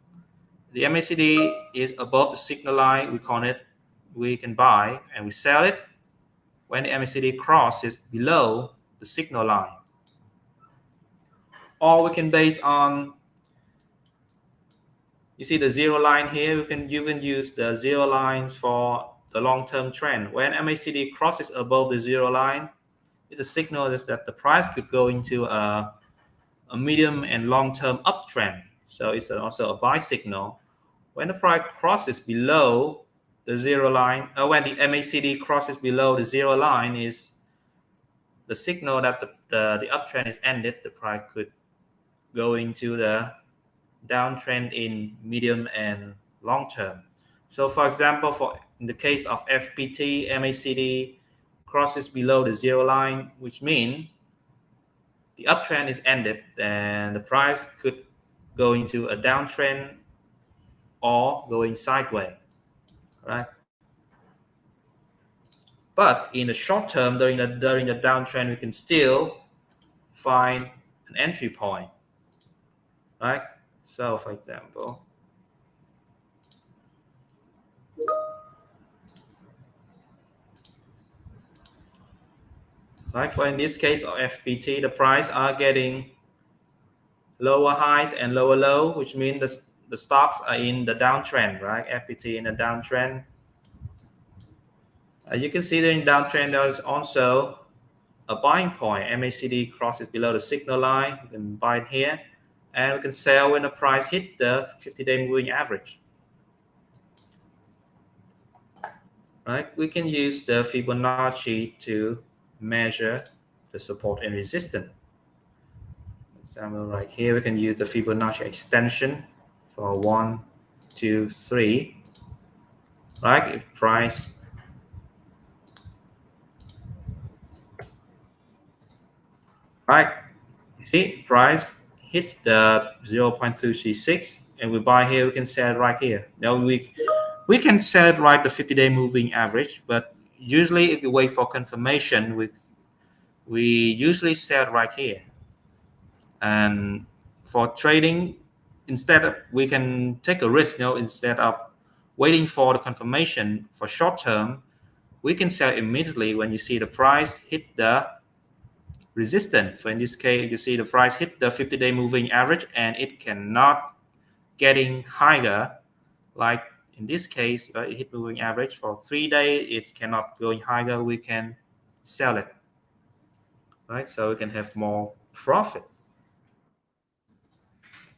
Speaker 2: the MACD is above the signal line. We can buy, and we sell it when the MACD crosses below the signal line. Or we can base on, you see the zero line here, you can use the zero lines for the long-term trend. When MACD crosses above the zero line, it's a signal that the price could go into a medium and long-term uptrend. So it's also a buy signal. When the price crosses below the zero line, when the MACD crosses below the zero line, is the signal that the uptrend is ended. The price could go into the downtrend in medium and long term. So for example, in the case of FPT, MACD crosses below the zero line, which means the uptrend is ended, and the price could go into a downtrend or going sideways, right? But in the short term, during the downtrend, we can still find an entry point, right? So, for example, in this case of FPT, the price are getting lower highs and lower low, which means the stocks are in the downtrend, right? FPT in the downtrend. You can see that in downtrend there's also a buying point. MACD crosses below the signal line. You can buy it here, and we can sell when the price hit the 50-day moving average. Right? We can use the Fibonacci to measure the support and resistance. For example, right here we can use the Fibonacci extension for 1, 2, 3. Right? If price you see price hits the 0.236 and we buy here, we can sell it right here. Now we can sell it right the 50-day moving average, but usually if you wait for confirmation, we usually sell it right here. And for trading, we can take a risk, instead of waiting for the confirmation for short term, we can sell immediately when you see the price hit the resistance. So in this case, you see the price hit the 50-day moving average and it cannot getting higher. Like in this case, it hit moving average for 3 days, it cannot going higher, we can sell it, right? So we can have more profit.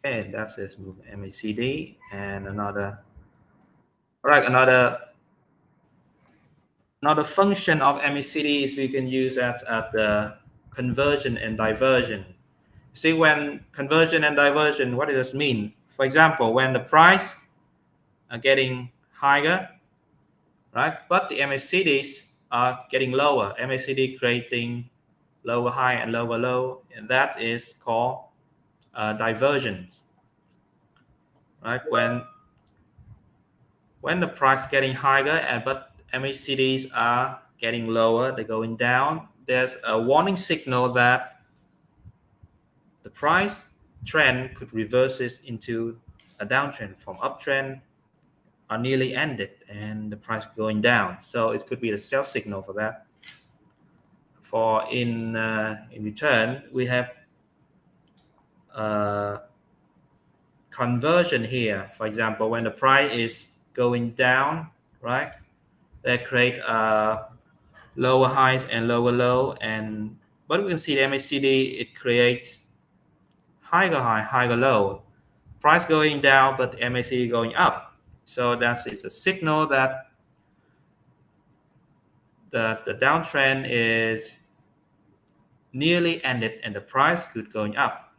Speaker 2: And that's this move MACD. And another function of MACD is we can use that at the conversion and diversion. See, when conversion and diversion, what does this mean? For example, when the price are getting higher, right, but the MACDs are getting lower, MACD creating lower high and lower low, and that is called divergence, right? When the price is getting higher but MACDs are getting lower, they're going down, there's a warning signal that the price trend could reverse it into a downtrend from uptrend are nearly ended and the price going down. So it could be the sell signal for that. For in return, we have conversion here. For example, when the price is going down, right, they create lower highs and lower low, but we can see the MACD, it creates higher high, higher low. Price going down, but the MACD going up. So it's a signal that the downtrend is nearly ended and the price could going up.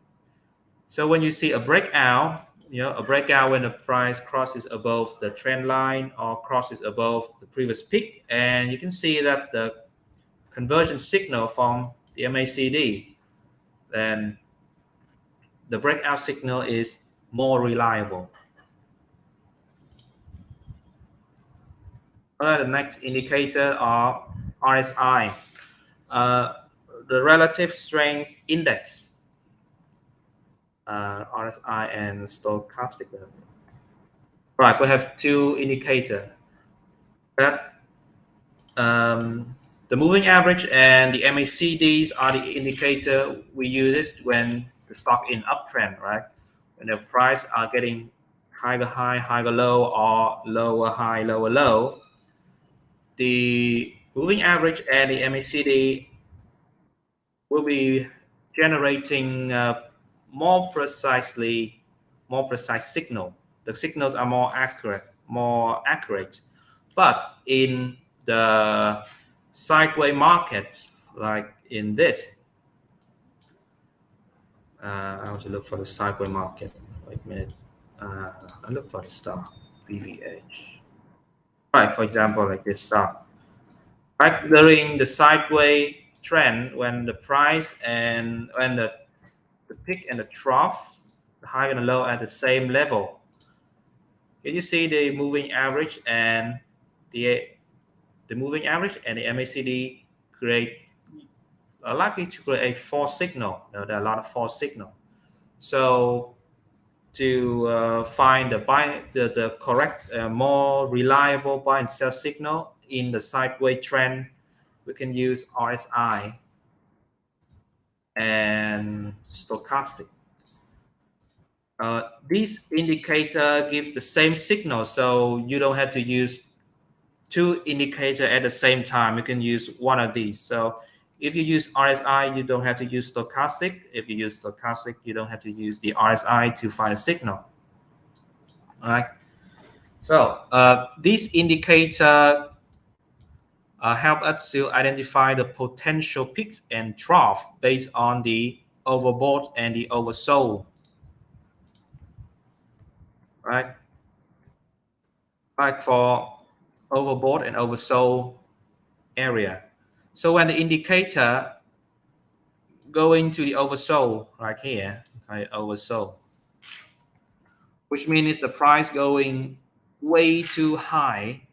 Speaker 2: So when you see a breakout, a breakout when the price crosses above the trend line or crosses above the previous peak, and you can see that the conversion signal from the MACD, then the breakout signal is more reliable. The next indicator are RSI, the relative strength index, RSI and stochastic. Right, we have two indicators. That the moving average and the MACDs are the indicator we use when the stock in uptrend, right? When the price are getting higher high, higher low, or lower high, lower low, the moving average and the MACD will be generating more precise signal. The signals are more accurate. But in the sideways market, like in this, I want to look for the sideways market. Wait a minute. I look for the stock BVH. Right, for example, like this stock. Right, during the sideways trend, when the price and when the peak and the trough, the high and the low at the same level, here you see the moving average and the moving average and the MACD are likely to create false signal. There are a lot of false signal. So to find the correct, more reliable buy and sell signal in the sideways trend, we can use RSI and stochastic. These indicators give the same signal, so you don't have to use two indicators at the same time. You can use one of these. So if you use RSI, you don't have to use stochastic. If you use stochastic, you don't have to use the RSI to find a signal. All right. So these indicators help us to identify the potential peaks and troughs based on the overbought and the oversold. Right. Like for overbought and oversold area. So when the indicator going to the oversold right here, okay, oversold, which means the price going way too high,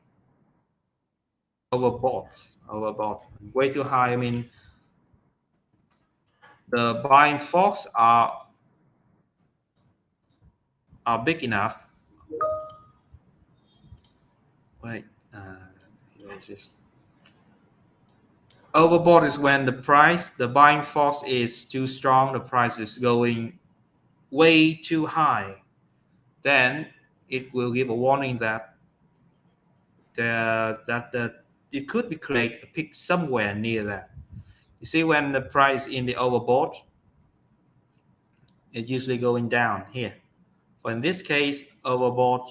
Speaker 2: overbought, way too high. I mean, the buying force are big enough. Wait, it's just Overbought is when the buying force is too strong, the price is going way too high. Then it will give a warning that it could be create a peak somewhere near that. You see, when the price in the overbought, it's usually going down here. But in this case, overbought,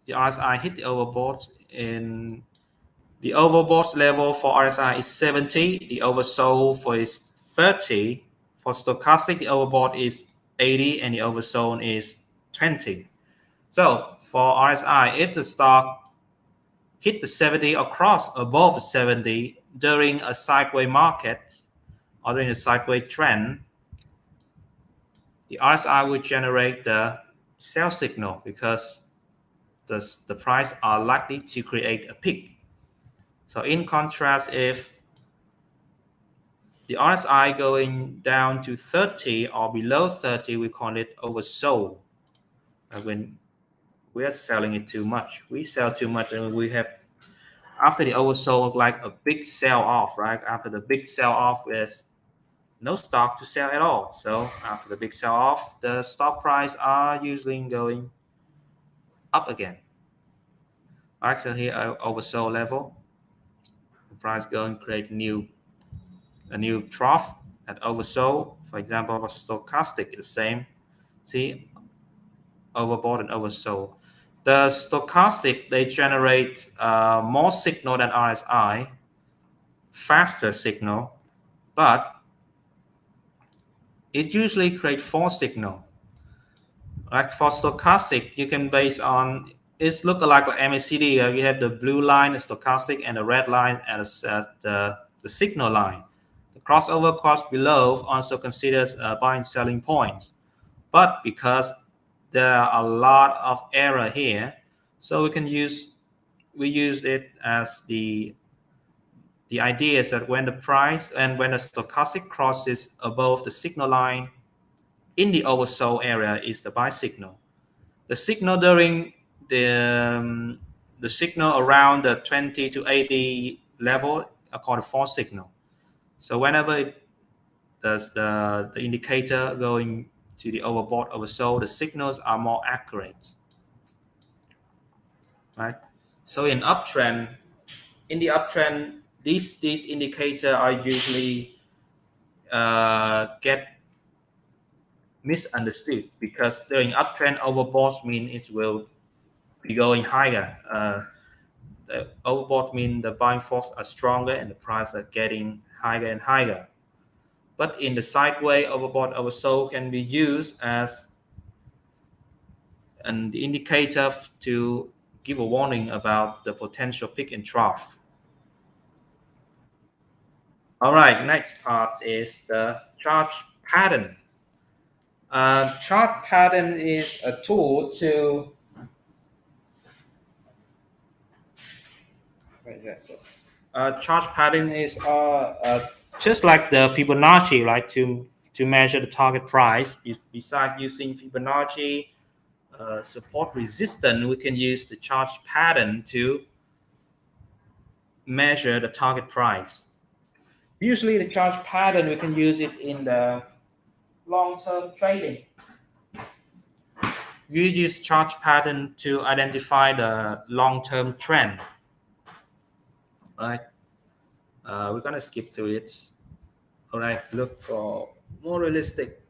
Speaker 2: the RSI hit the overbought. In the overbought level for RSI is 70, the oversold for is 30. For stochastic, the overbought is 80 and the oversold is 20. So for RSI, if the stock hit the 70 or cross above the 70 during a sideways market or during a sideways trend, the RSI will generate the sell signal because the price are likely to create a peak. So in contrast, if the RSI going down to 30 or below 30, we call it oversold. When we are selling it too much, we sell too much, and we have, after the oversold, like a big sell off, right? After the big sell off, there's no stock to sell at all. So after the big sell off, the stock price are usually going up again. All right, so here oversold level, the price going to create a new trough at oversold. For example, for stochastic, the same. See, overbought and oversold. The stochastic, they generate more signal than RSI, faster signal, but it usually creates false signal. Like for stochastic, you can base on, it's look like MACD. You have the blue line as stochastic and the red line as the signal line. The crossover cross below also considers buying selling points. But because there are a lot of error here, so we use it as the idea is that when the price and when the stochastic crosses above the signal line in the oversold area is the buy signal. The signal during the signal around the 20 to 80 level are called a false signal. So whenever it does the indicator going to the overbought, oversold, the signals are more accurate, right? So in the uptrend, these indicators are usually get misunderstood because during uptrend, overbought means it will be going higher. The overbought means the buying force are stronger and the price are getting higher and higher. But in the sideways, overbought, oversold can be used as an indicator to give a warning about the potential peak and trough. All right, next part is the chart pattern. Chart pattern is a tool to chart pattern is just like the Fibonacci, like to measure the target price. Besides using Fibonacci support resistance, we can use the chart pattern to measure the target price. Usually the chart pattern, we can use it in the long-term trading. You use chart pattern to identify the long-term trend. Right? We're gonna skip through it. All right, look for more realistic.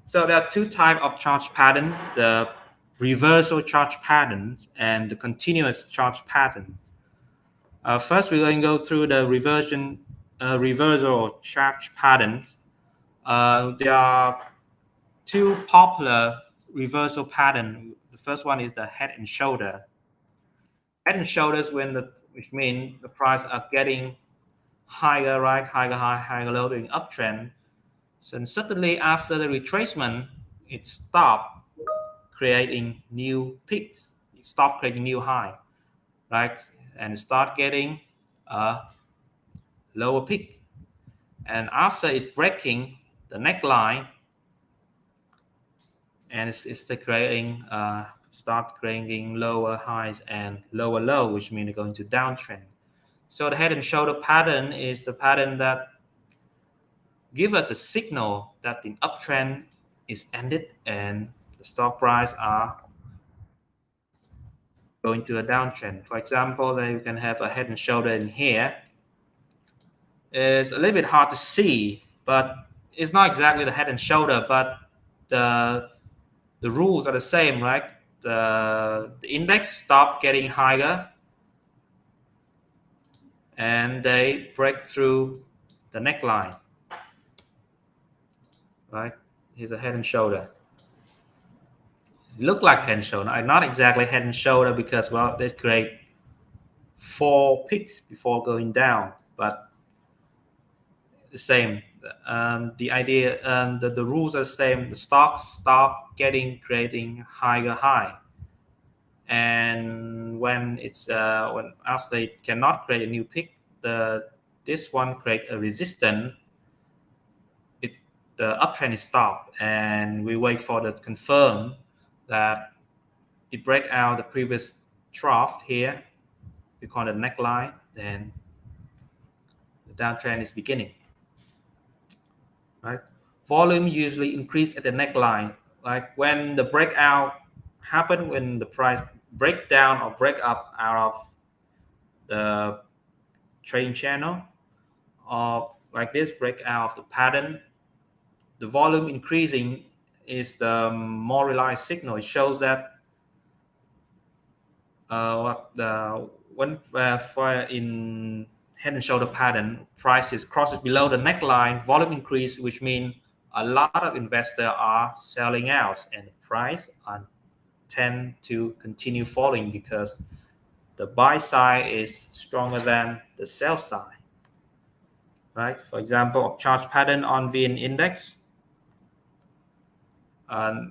Speaker 2: So there are two types of chart pattern: the reversal chart pattern and the continuous chart pattern. First, we're going to go through the reversal chart patterns. There are two popular reversal patterns. The first one is the head and shoulder. Head and shoulders, which means the price are getting higher, right? Higher high, higher low during uptrend. So suddenly after the retracement, it stopped creating new peaks. It stopped creating new high, right? And start getting a lower peak. And after it breaking the neckline, and it's creating start creating lower highs and lower low, which means they're going to downtrend. So the head and shoulder pattern is the pattern that gives us a signal that the uptrend is ended and the stock price are going to a downtrend. For example, you can have a head and shoulder in here. It's a little bit hard to see, but it's not exactly the head and shoulder, but the rules are the same, right? The index stop getting higher and they break through the neckline, right? Here's a head and shoulder. It look like head and shoulder, not exactly head and shoulder because, well, they create 4 peaks before going down, but the same. The idea, the rules are the same. The stocks stop creating higher high, and when it's when after it cannot create a new peak, this one create a resistance. The uptrend is stopped, and we wait for the confirm that it break out the previous trough here. We call it neckline. Then the downtrend is beginning. Right? Volume usually increase at the neckline. Like when the breakout happen, when the price break down or break up out of the trading channel, or like this breakout of the pattern, the volume increasing is the more reliable signal. It shows that when for in head and shoulder pattern, prices crosses below the neckline, volume increase, which means a lot of investors are selling out, and the price tend to continue falling because the buy side is stronger than the sell side. Right? For example, charge pattern on VN index.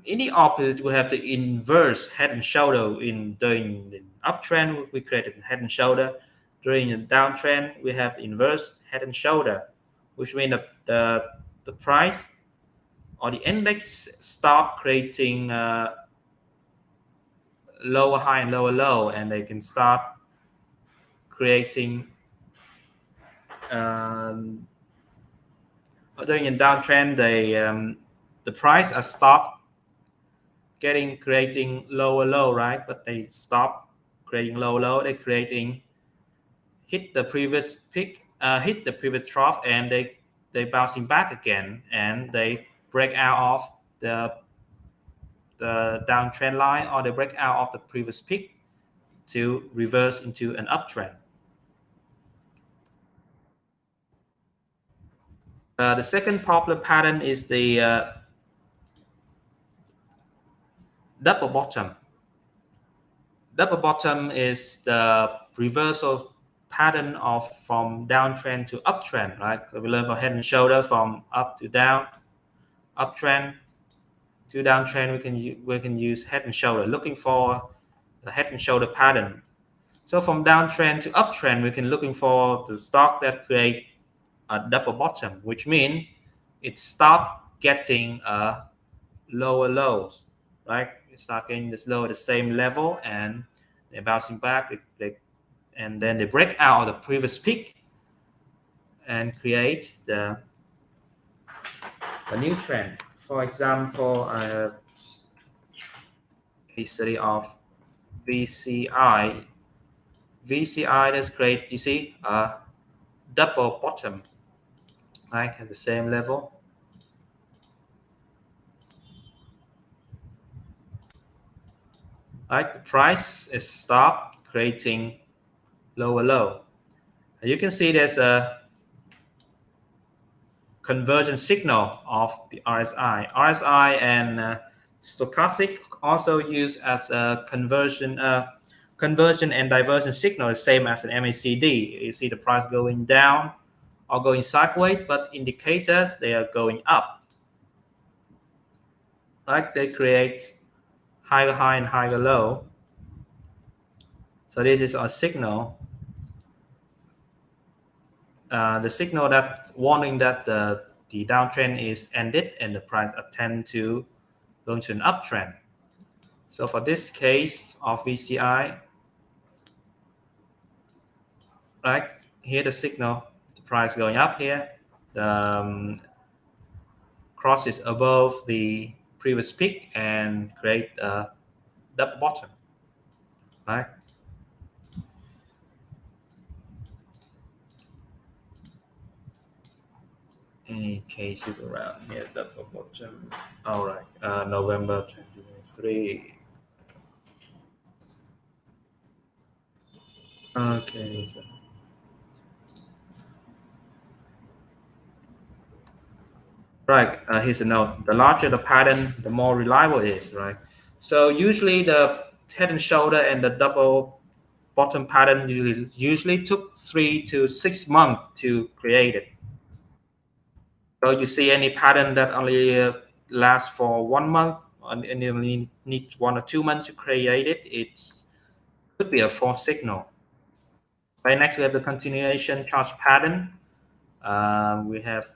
Speaker 2: In the opposite, we have the inverse head and shoulder. During the uptrend, we created head and shoulder. During the downtrend, we have the inverse head and shoulder, which means the price or the index stop creating lower high and lower low, and they can start creating during a downtrend, the price are stopped creating lower low, right? But they stop creating lower low. They're creating hit the previous peak, hit the previous trough, and they bouncing back again, and they break out of the downtrend line, or they break out of the previous peak to reverse into an uptrend. The second popular pattern is the double bottom. Double bottom is the reversal pattern from downtrend to uptrend, right? We learn from head and shoulder, from up to down, uptrend to downtrend. We can use head and shoulder, looking for the head and shoulder pattern. So from downtrend to uptrend, we can looking for the stock that create a double bottom, which means it stop getting a lower lows, right? It start getting this low at the same level, and they're bouncing back, and then they break out of the previous peak and create a new trend. For example, case study of VCI. VCI does create, you see, a double bottom, right, at the same level. Right, the price is stopped creating lower low. You can see there's a conversion signal of the RSI. RSI and stochastic also used as a conversion and diversion signal, the same as an MACD. You see the price going down or going sideways, but indicators, they are going up. Right? They create higher high and higher low. So this is a signal. The signal that warning that the downtrend is ended and the price tend to go into an uptrend. So for this case of VCI, right, here the signal, the price going up here. The cross is above the previous peak and create a double bottom, right? Any cases around here, double bottom. All right, November 2023. Okay. So. Right, here's a note. The larger the pattern, the more reliable it is, right? So usually the head and shoulder and the double bottom pattern usually took 3 to 6 months to create it. So you see any pattern that only lasts for 1 month and you only need 1 or 2 months to create it, it could be a false signal. Right next we have the continuation charge pattern. We have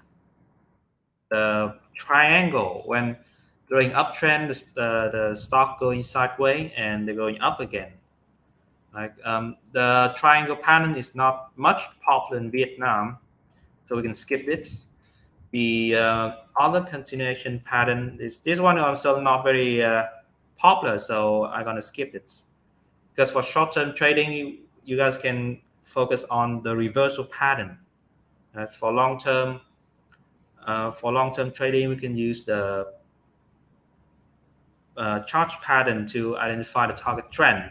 Speaker 2: the triangle. When going uptrend, the stock going sideways and they're going up again. Like the triangle pattern is not much popular in Vietnam, so we can skip it. The other continuation pattern is this one also not very popular, so I'm gonna skip it. Because for short-term trading, you guys can focus on the reversal pattern. For long-term trading, we can use the charge pattern to identify the target trend.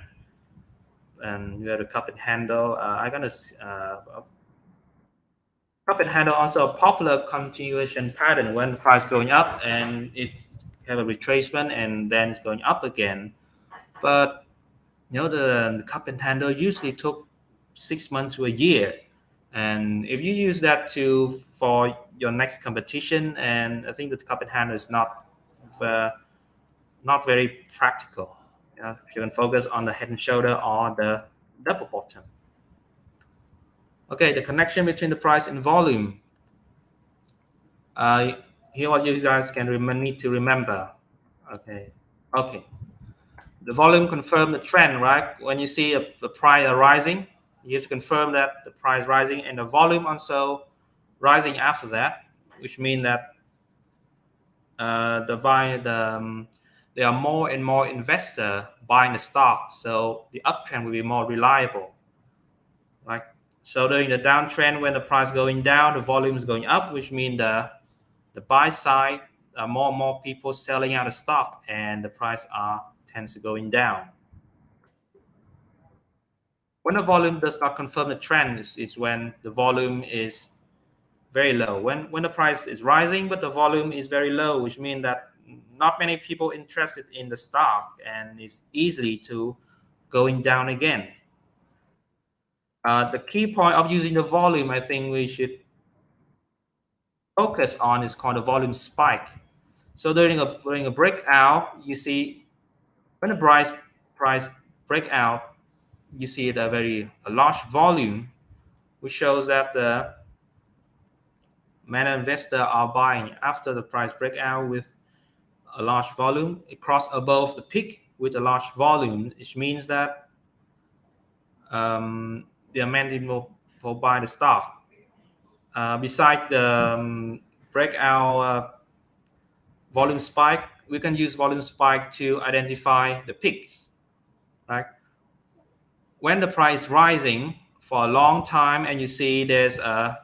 Speaker 2: And you have the cup and handle. I'm gonna cup and handle also a popular continuation pattern when the price going up and it have a retracement and then it's going up again. But the cup and handle usually took 6 months to a year. And if you use that for your next competition, and I think the cup and handle is not very practical. If you can focus on the head and shoulder or the double bottom. Okay, the connection between the price and volume. Here what you guys can need to remember. Okay. The volume confirm the trend, right? When you see the price rising, you have to confirm that the price rising and the volume also rising after that, which means that there are more and more investors buying the stock, so the uptrend will be more reliable, right? So during the downtrend, when the price going down, the volume is going up, which means the buy side, more and more people selling out of stock, and the price tends to going down. When the volume does not confirm the trend, is when the volume is very low. When the price is rising, but the volume is very low, which means that not many people interested in the stock and it's easily to going down again. The key point of using the volume, I think we should focus on is called a volume spike. So during a breakout, you see when the price breakout, you see a large volume, which shows that the many investors are buying after the price breakout with a large volume. It crossed above the peak with a large volume, which means that there are many people who buy the stock. Besides the breakout volume spike, we can use volume spike to identify the peaks. Right? When the price is rising for a long time and you see there's a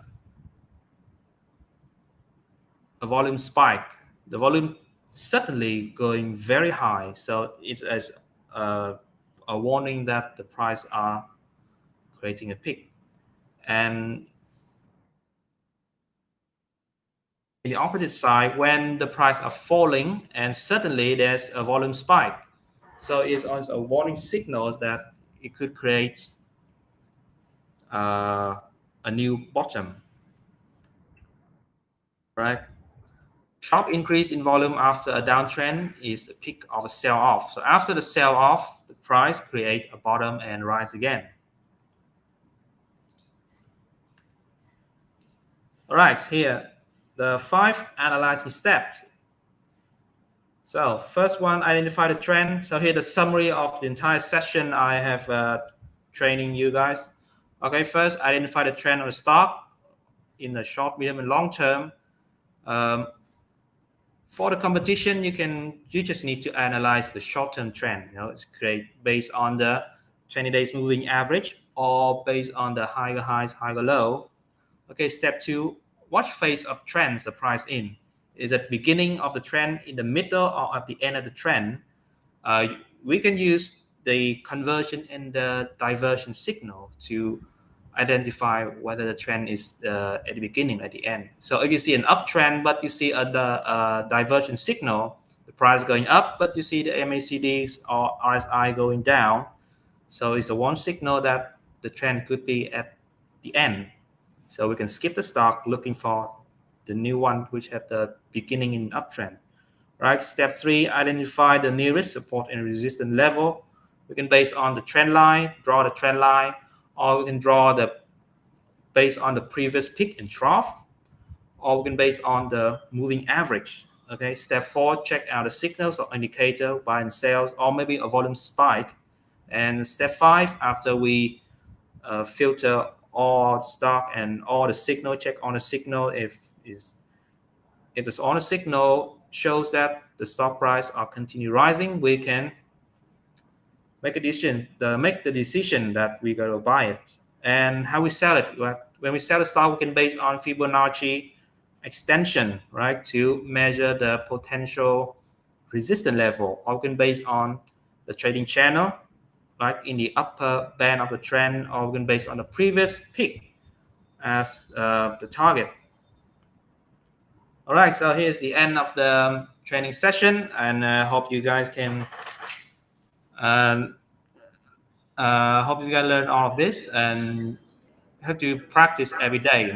Speaker 2: volume spike, the volume suddenly going very high, so it's as a warning that the price are creating a peak. And the opposite side, when the price are falling and suddenly there's a volume spike, so it's also a warning signal that it could create a new bottom, right? Sharp increase in volume after a downtrend is a peak of a sell-off. So after the sell-off, the price create a bottom and rise again. All right, here the 5 analyzing steps. So first one, identify the trend. So here the summary of the entire session I have training you guys. Okay, first identify the trend of the stock in the short, medium, and long term. For the competition, you just need to analyze the short-term trend. It's great based on the 20 days moving average or based on the higher highs, higher low. Okay, step 2, watch phase of trends the price in. Is at the beginning of the trend, in the middle, or at the end of the trend? We can use the conversion and the diversion signal to identify whether the trend is at the beginning or at the end. So if you see an uptrend, but you see the diversion signal, the price going up, but you see the MACDs or RSI going down, so it's a one signal that the trend could be at the end. So we can skip the stock looking for the new one which have the beginning in uptrend. Right. Step 3, identify the nearest support and resistance level. We can base on the trend line, draw the trend line, or we can draw based on the previous peak and trough, or we can base on the moving average. Okay. Step 4, check out the signals or indicator, buy and sell, or maybe a volume spike. And step 5, after we filter all stock and all the signal, check on the signal if it's on a signal shows that the stock price are continue rising, we can make the decision that we gotta buy it. And how we sell it, when we sell the stock, we can base on Fibonacci extension, right, to measure the potential resistance level, or we can base on the trading channel, like in the upper band of the trend, or we can base on the previous peak as the target. All right, so here's the end of the training session, and hope you guys can hope you guys learn all of this and have to practice every day.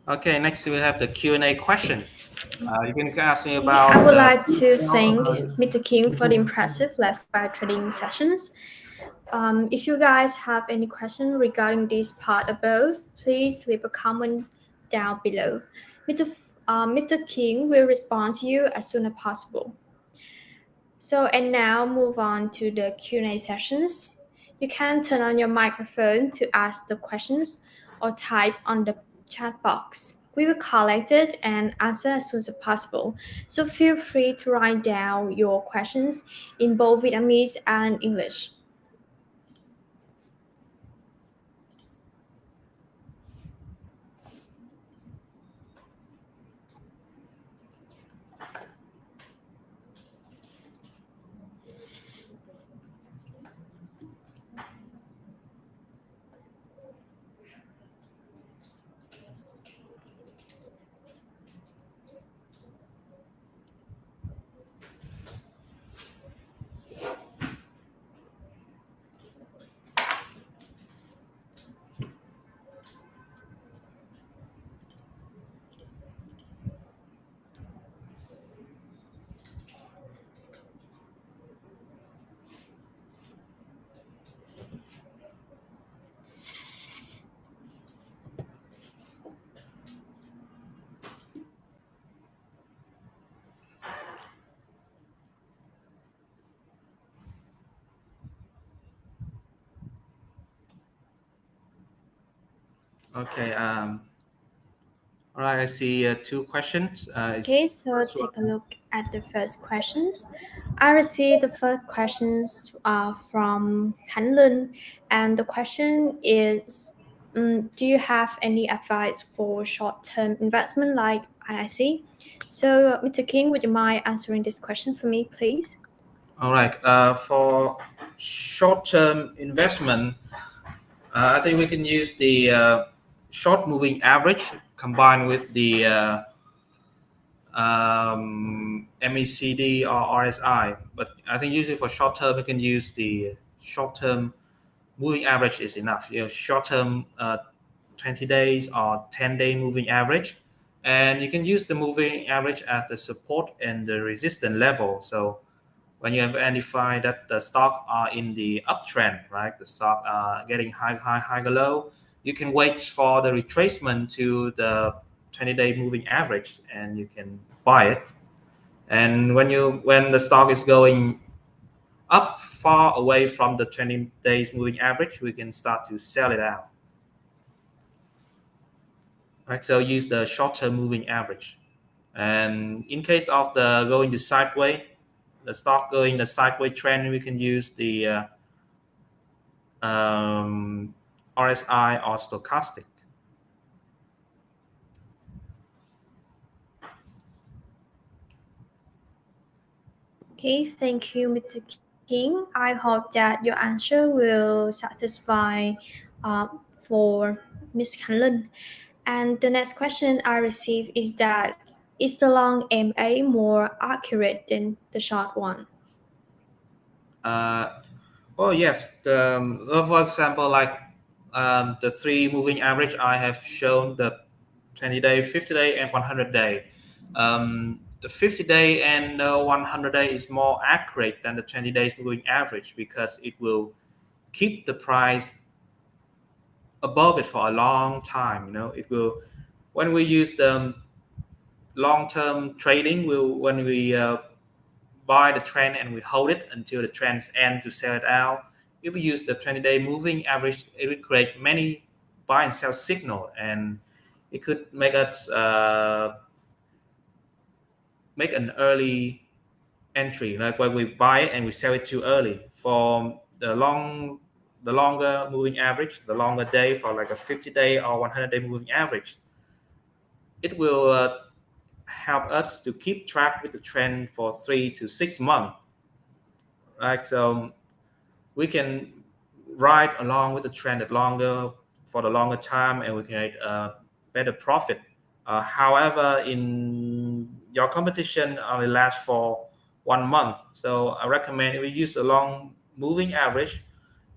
Speaker 2: Okay, next we have the Q&A question. You can ask me about.
Speaker 1: I would like to thank Mr. King for the impressive lifestyle trading sessions. If you guys have any question regarding this part above, please leave a comment down below. Mr. King will respond to you as soon as possible. So, and now move on to the Q&A sessions. You can turn on your microphone to ask the questions or type on the chat box. We will collect it and answer as soon as possible. So feel free to write down your questions in both Vietnamese and English.
Speaker 2: Okay. All right. I see 2 questions.
Speaker 1: Okay, so take a look at the first questions. I received the first questions from Han Lun, and the question is, do you have any advice for short-term investment like IIC? So, Mr. King, would you mind answering this question for me, please?
Speaker 2: All right. For short-term investment, I think we can use the short moving average combined with the MACD or RSI. But I think usually for short term, we can use the short term moving average is enough. Short term 20 days or 10-day moving average. And you can use the moving average as the support and the resistance level. So when you have identified that the stock are in the uptrend, right? The stock are getting higher low. You can wait for the retracement to the 20-day moving average, and you can buy it. And when the stock is going up far away from the 20 days moving average, we can start to sell it out. Right, so use the short-term moving average. And in case of the going the sideways, the stock going the sideways trend, we can use the RSI or stochastic.
Speaker 1: Okay, thank you, Mr. King. I hope that your answer will satisfy for Ms. Hanlin. And the next question I received is that is the long MA more accurate than the short one?
Speaker 2: Oh yes, for example, like the three moving average, I have shown the 20-day, 50-day, and 100-day. The 50-day and the 100-day is more accurate than the 20 days moving average because it will keep the price above it for a long time. You know, it will, when we use the long-term trading, when we buy the trend and we hold it until the trends end to sell it out. If we use the 20-day moving average, it will create many buy and sell signal, and it could make us make an early entry, like when we buy it and we sell it too early. For the longer moving average, the longer day, for like a 50-day or 100-day moving average, it will help us to keep track with the trend for 3 to 6 months. Right, so we can ride along with the trend for the longer time, and we can get a better profit. However, in your competition only lasts for 1 month, so I recommend if we use a long moving average,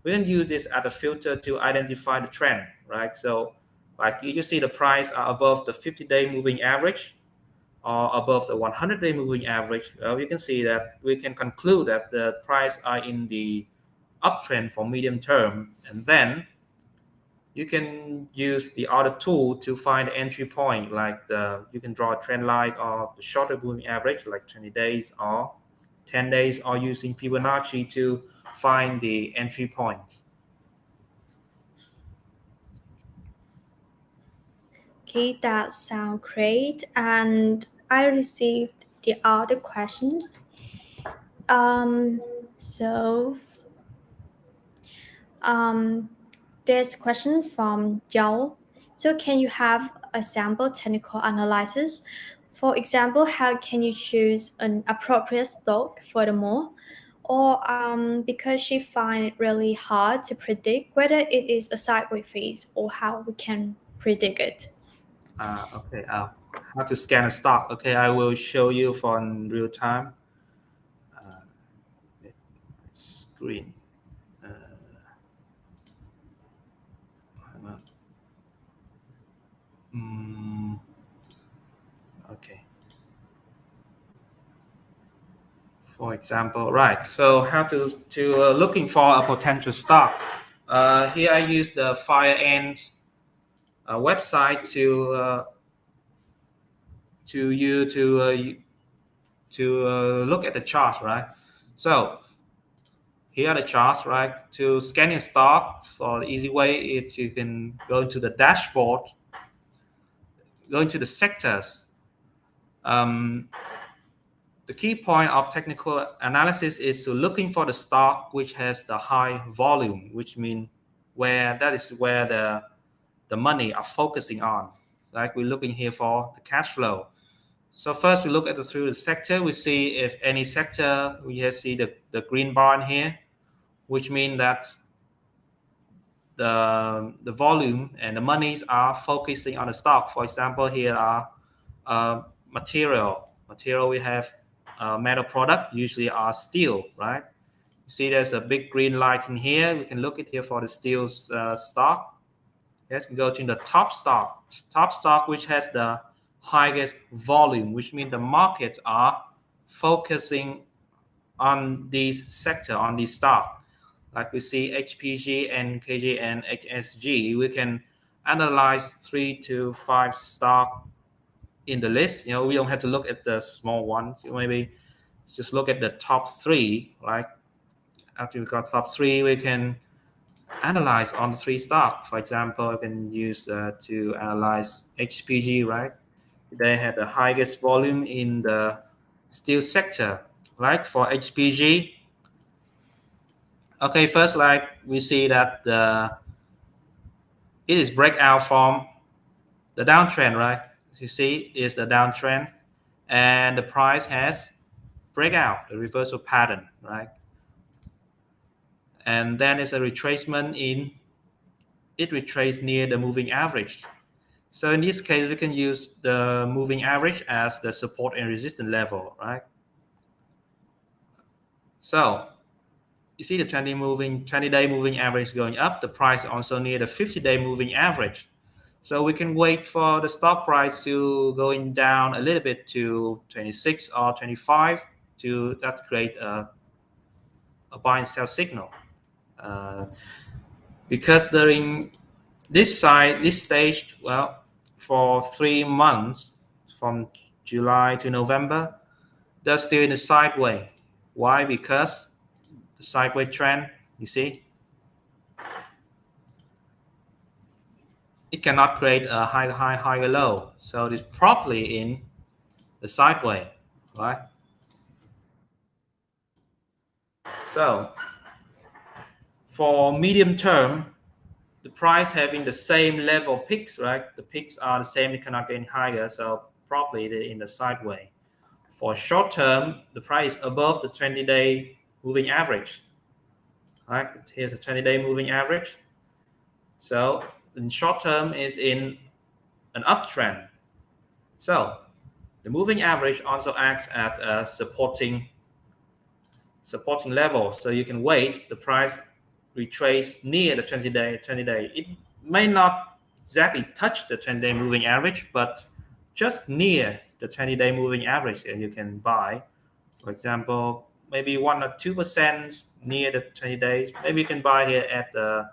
Speaker 2: we can use this as a filter to identify the trend, right? So like you see the price are above the 50-day moving average or above the 100-day moving average, we can see that we can conclude that the price are in the uptrend for medium term, and then you can use the other tool to find the entry point, like you can draw a trend line or the shorter moving average like 20 days or 10 days, or using Fibonacci to find the entry point.
Speaker 1: Okay, that sounds great. And I received the other questions. So there's a question from Joe. So can you have a sample technical analysis? For example, how can you choose an appropriate stock for the mall? Or because she find it really hard to predict whether it is a sideways phase or how we can predict it.
Speaker 2: Okay, how to scan a stock. Okay, I will show you for in real time. Screen. Okay. For example, right. So how to looking for a potential stock. Here I use the FireEnt website to look at the chart, right? So here are the charts, right? To scan your stock, for the easy way, if you can go into the dashboard, go into the sectors. The key point of technical analysis is to looking for the stock which has the high volume, which means where the money are focusing on. Like we're looking here for the cash flow. So first we look at through the sector. We see if any sector, we have see the green bar in here, which means that the volume and the monies are focusing on the stock. For example, here are material. We have metal product, usually are steel, right? See there's a big green light in here. We can look at here for the steel stock. Yes, we go to the top stock which has the highest volume, which means the markets are focusing on these sector, on this stock. Like we see HPG, NKG, and HSG, we can analyze 3 to 5 stock in the list. You know, we don't have to look at the small one. Maybe just look at the top 3, right? After we got top 3, we can analyze on the 3 stock. For example, you can use to analyze HPG, right? They had the highest volume in the steel sector, right? For HPG. Okay, first, like we see that it is breakout from the downtrend, right? As you see, is the downtrend, and the price has breakout, the reversal pattern, right? And then it's a retracement it retraced near the moving average. So in this case, we can use the moving average as the support and resistance level, right? So you see the 20-day moving average going up. The price also near the 50-day moving average. So we can wait for the stock price to going down a little bit to 26 or 25 to create a buy and sell signal. Because during this stage, well, for 3 months, from July to November, they're still in the sideways. Why? Because the sideways trend, you see, it cannot create a higher low. So it's properly in the sideways, right? So for medium term, the price having the same level peaks, right? The peaks are the same, it cannot get higher, so probably in the sideways. For short term, the price is above the 20-day moving average. Right? Here's a 20-day moving average. So in short term is in an uptrend. So the moving average also acts at a supporting level. So you can wait the price retrace near the 20-day. It may not exactly touch the 20-day moving average, but just near the 20-day moving average, and you can buy. For example, maybe 1 or 2% near the 20 days. Maybe you can buy here at the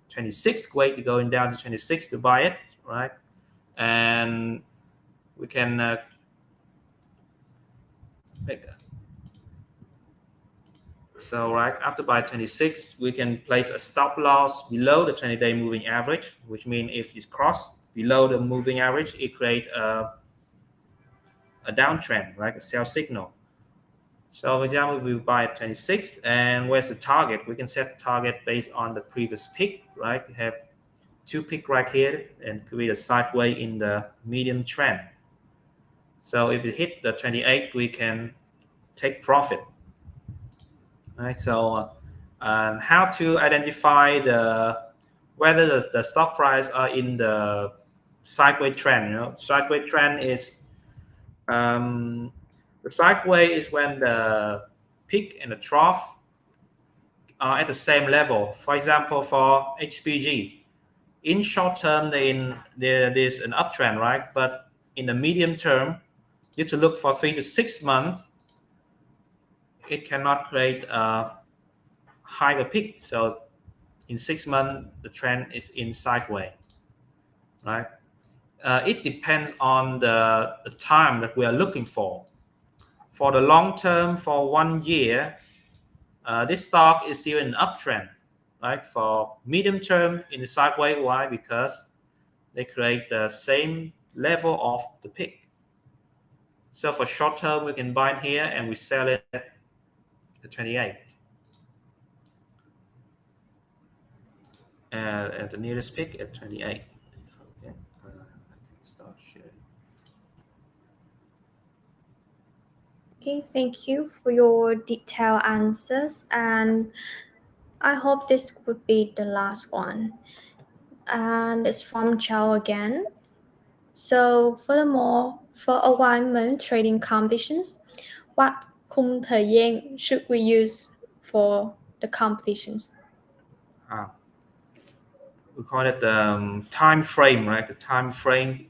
Speaker 2: 26, wait going down to 26 to buy it, right? And we can make a, so right after buy 26, we can place a stop loss below the 20-day moving average, which means if it's crossed below the moving average, it creates a downtrend, right? A sell signal. So for example, we buy at 26, and where's the target? We can set the target based on the previous peak, right? We have 2 peaks right here, and could be a sideways in the medium trend. So if it hit the 28, we can take profit. Right? So how to identify whether the stock price are in the sideways trend? Sideways trend is the sideways is when the peak and the trough are at the same level. For example, for HPG, in short term, there's an uptrend, right? But in the medium term, you have to look for 3 to 6 months. It cannot create a higher peak. So in 6 months, the trend is in sideways, right? It depends on the time that we are looking for. For the long term, for 1 year, this stock is still in uptrend, right? For medium term, in the sideways. Why? Because they create the same level of the peak. So for short term, we can buy it here and we sell it at the 28. At the nearest peak at 28. Okay, I can start sharing.
Speaker 1: Okay, thank you for your detailed answers, and I hope this would be the last one. And it's from Chow again. So furthermore, for alignment trading conditions, what khung thời gian should we use for the competitions?
Speaker 2: We call it the time frame, right? The time frame.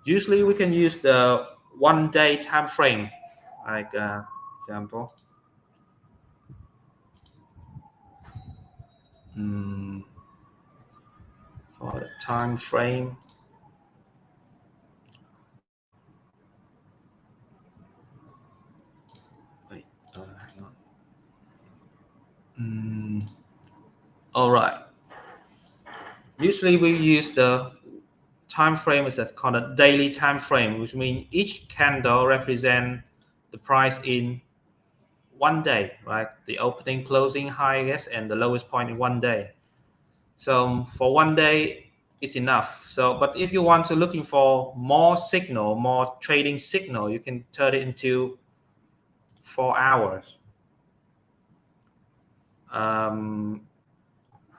Speaker 2: Usually we can use the 1 day time frame, like example. For the time frame, wait, hang on. All right. Usually we use the time frame is called a daily time frame, which means each candle represents the price in one day, right? The opening, closing, highest, and the lowest point in one day. So for one day, it's enough. So, but if you want to looking for more signal, more trading signal, you can turn it into 4 hours.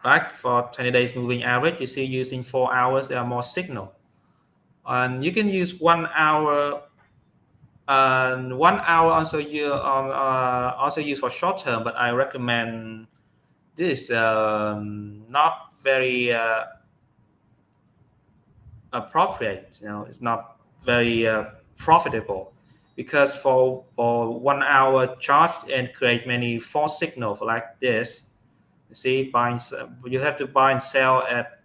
Speaker 2: Right, for 20 days moving average, you see using 4 hours, there are more signal. And you can use 1 hour, and 1 hour also also used for short term, but I recommend this not very appropriate. It's not very profitable, because for 1 hour charge and create many false signals like this. You see, you have to buy and sell at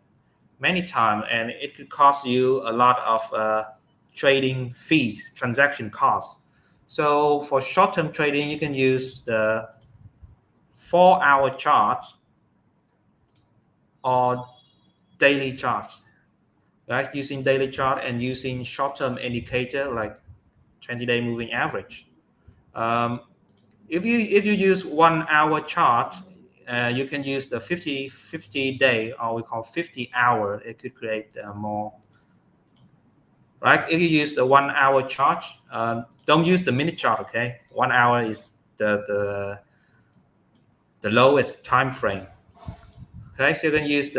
Speaker 2: many times, and it could cost you a lot of trading fees, transaction costs. So for short-term trading, you can use the 4-hour chart or daily chart. Right? Using daily chart and using short-term indicator like 20-day moving average. If you use 1 hour chart, you can use the 50 day, or we call 50 hour. It could create more. Right? If you use the 1 hour chart, don't use the minute chart. Okay, 1 hour is the lowest time frame. Okay, so you can use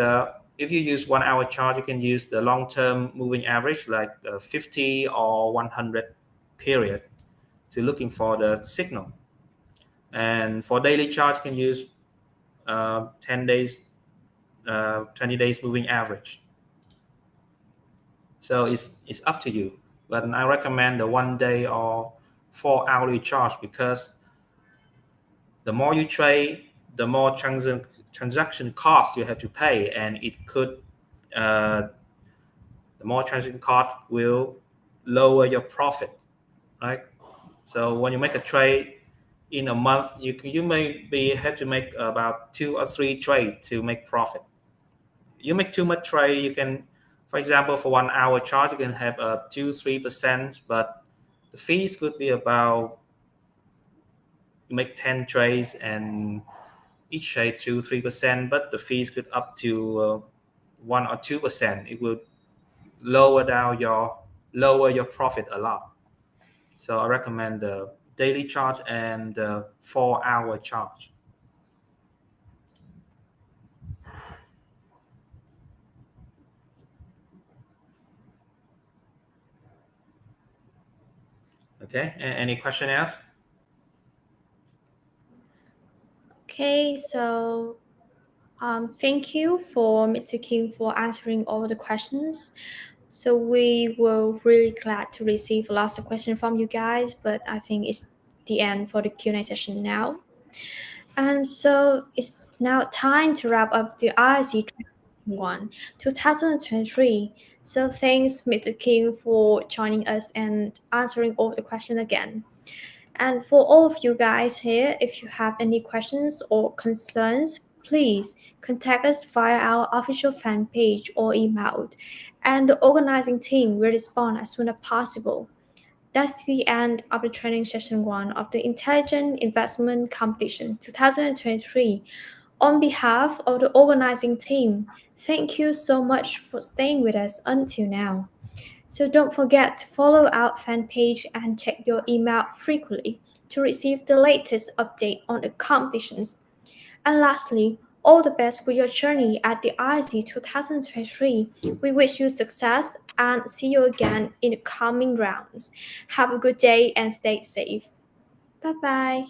Speaker 2: if you use 1 hour chart, you can use the long-term moving average like 50 or 100 period to looking for the signal. And for daily chart, you can use 10 days, 20 days moving average. So it's up to you. But I recommend the 1 day or 4 hourly charge, because the more you trade, the more transaction costs you have to pay, and it could the more transaction cost will lower your profit, right? So when you make a trade in a month, you may have to make about 2 or 3 trades to make profit. You make too much trade, you can, for example, for 1 hour chart, you can have a 2-3%, but the fees could be about, you make 10 trades and each trade 2-3%, but the fees could up to 1 or 2%. It will lower your profit a lot. So I recommend the daily chart and the 4-hour chart. Okay, any question else?
Speaker 1: Okay, so thank you for Mr. Kim for answering all the questions. So we were really glad to receive lots of questions from you guys, but I think it's the end for the Q&A session now. And so it's now time to wrap up the IC 2023. So thanks, Mr. Kim, for joining us and answering all the questions again. And for all of you guys here, if you have any questions or concerns, please contact us via our official fan page or email, and the organizing team will respond as soon as possible. That's the end of the training session 1 of the Intelligent Investment Competition 2023. On behalf of the organizing team, thank you so much for staying with us until now. So don't forget to follow our fan page and check your email frequently to receive the latest update on the competitions. And lastly, all the best for your journey at the IC 2023. We wish you success and see you again in the coming rounds. Have a good day and stay safe. Bye bye.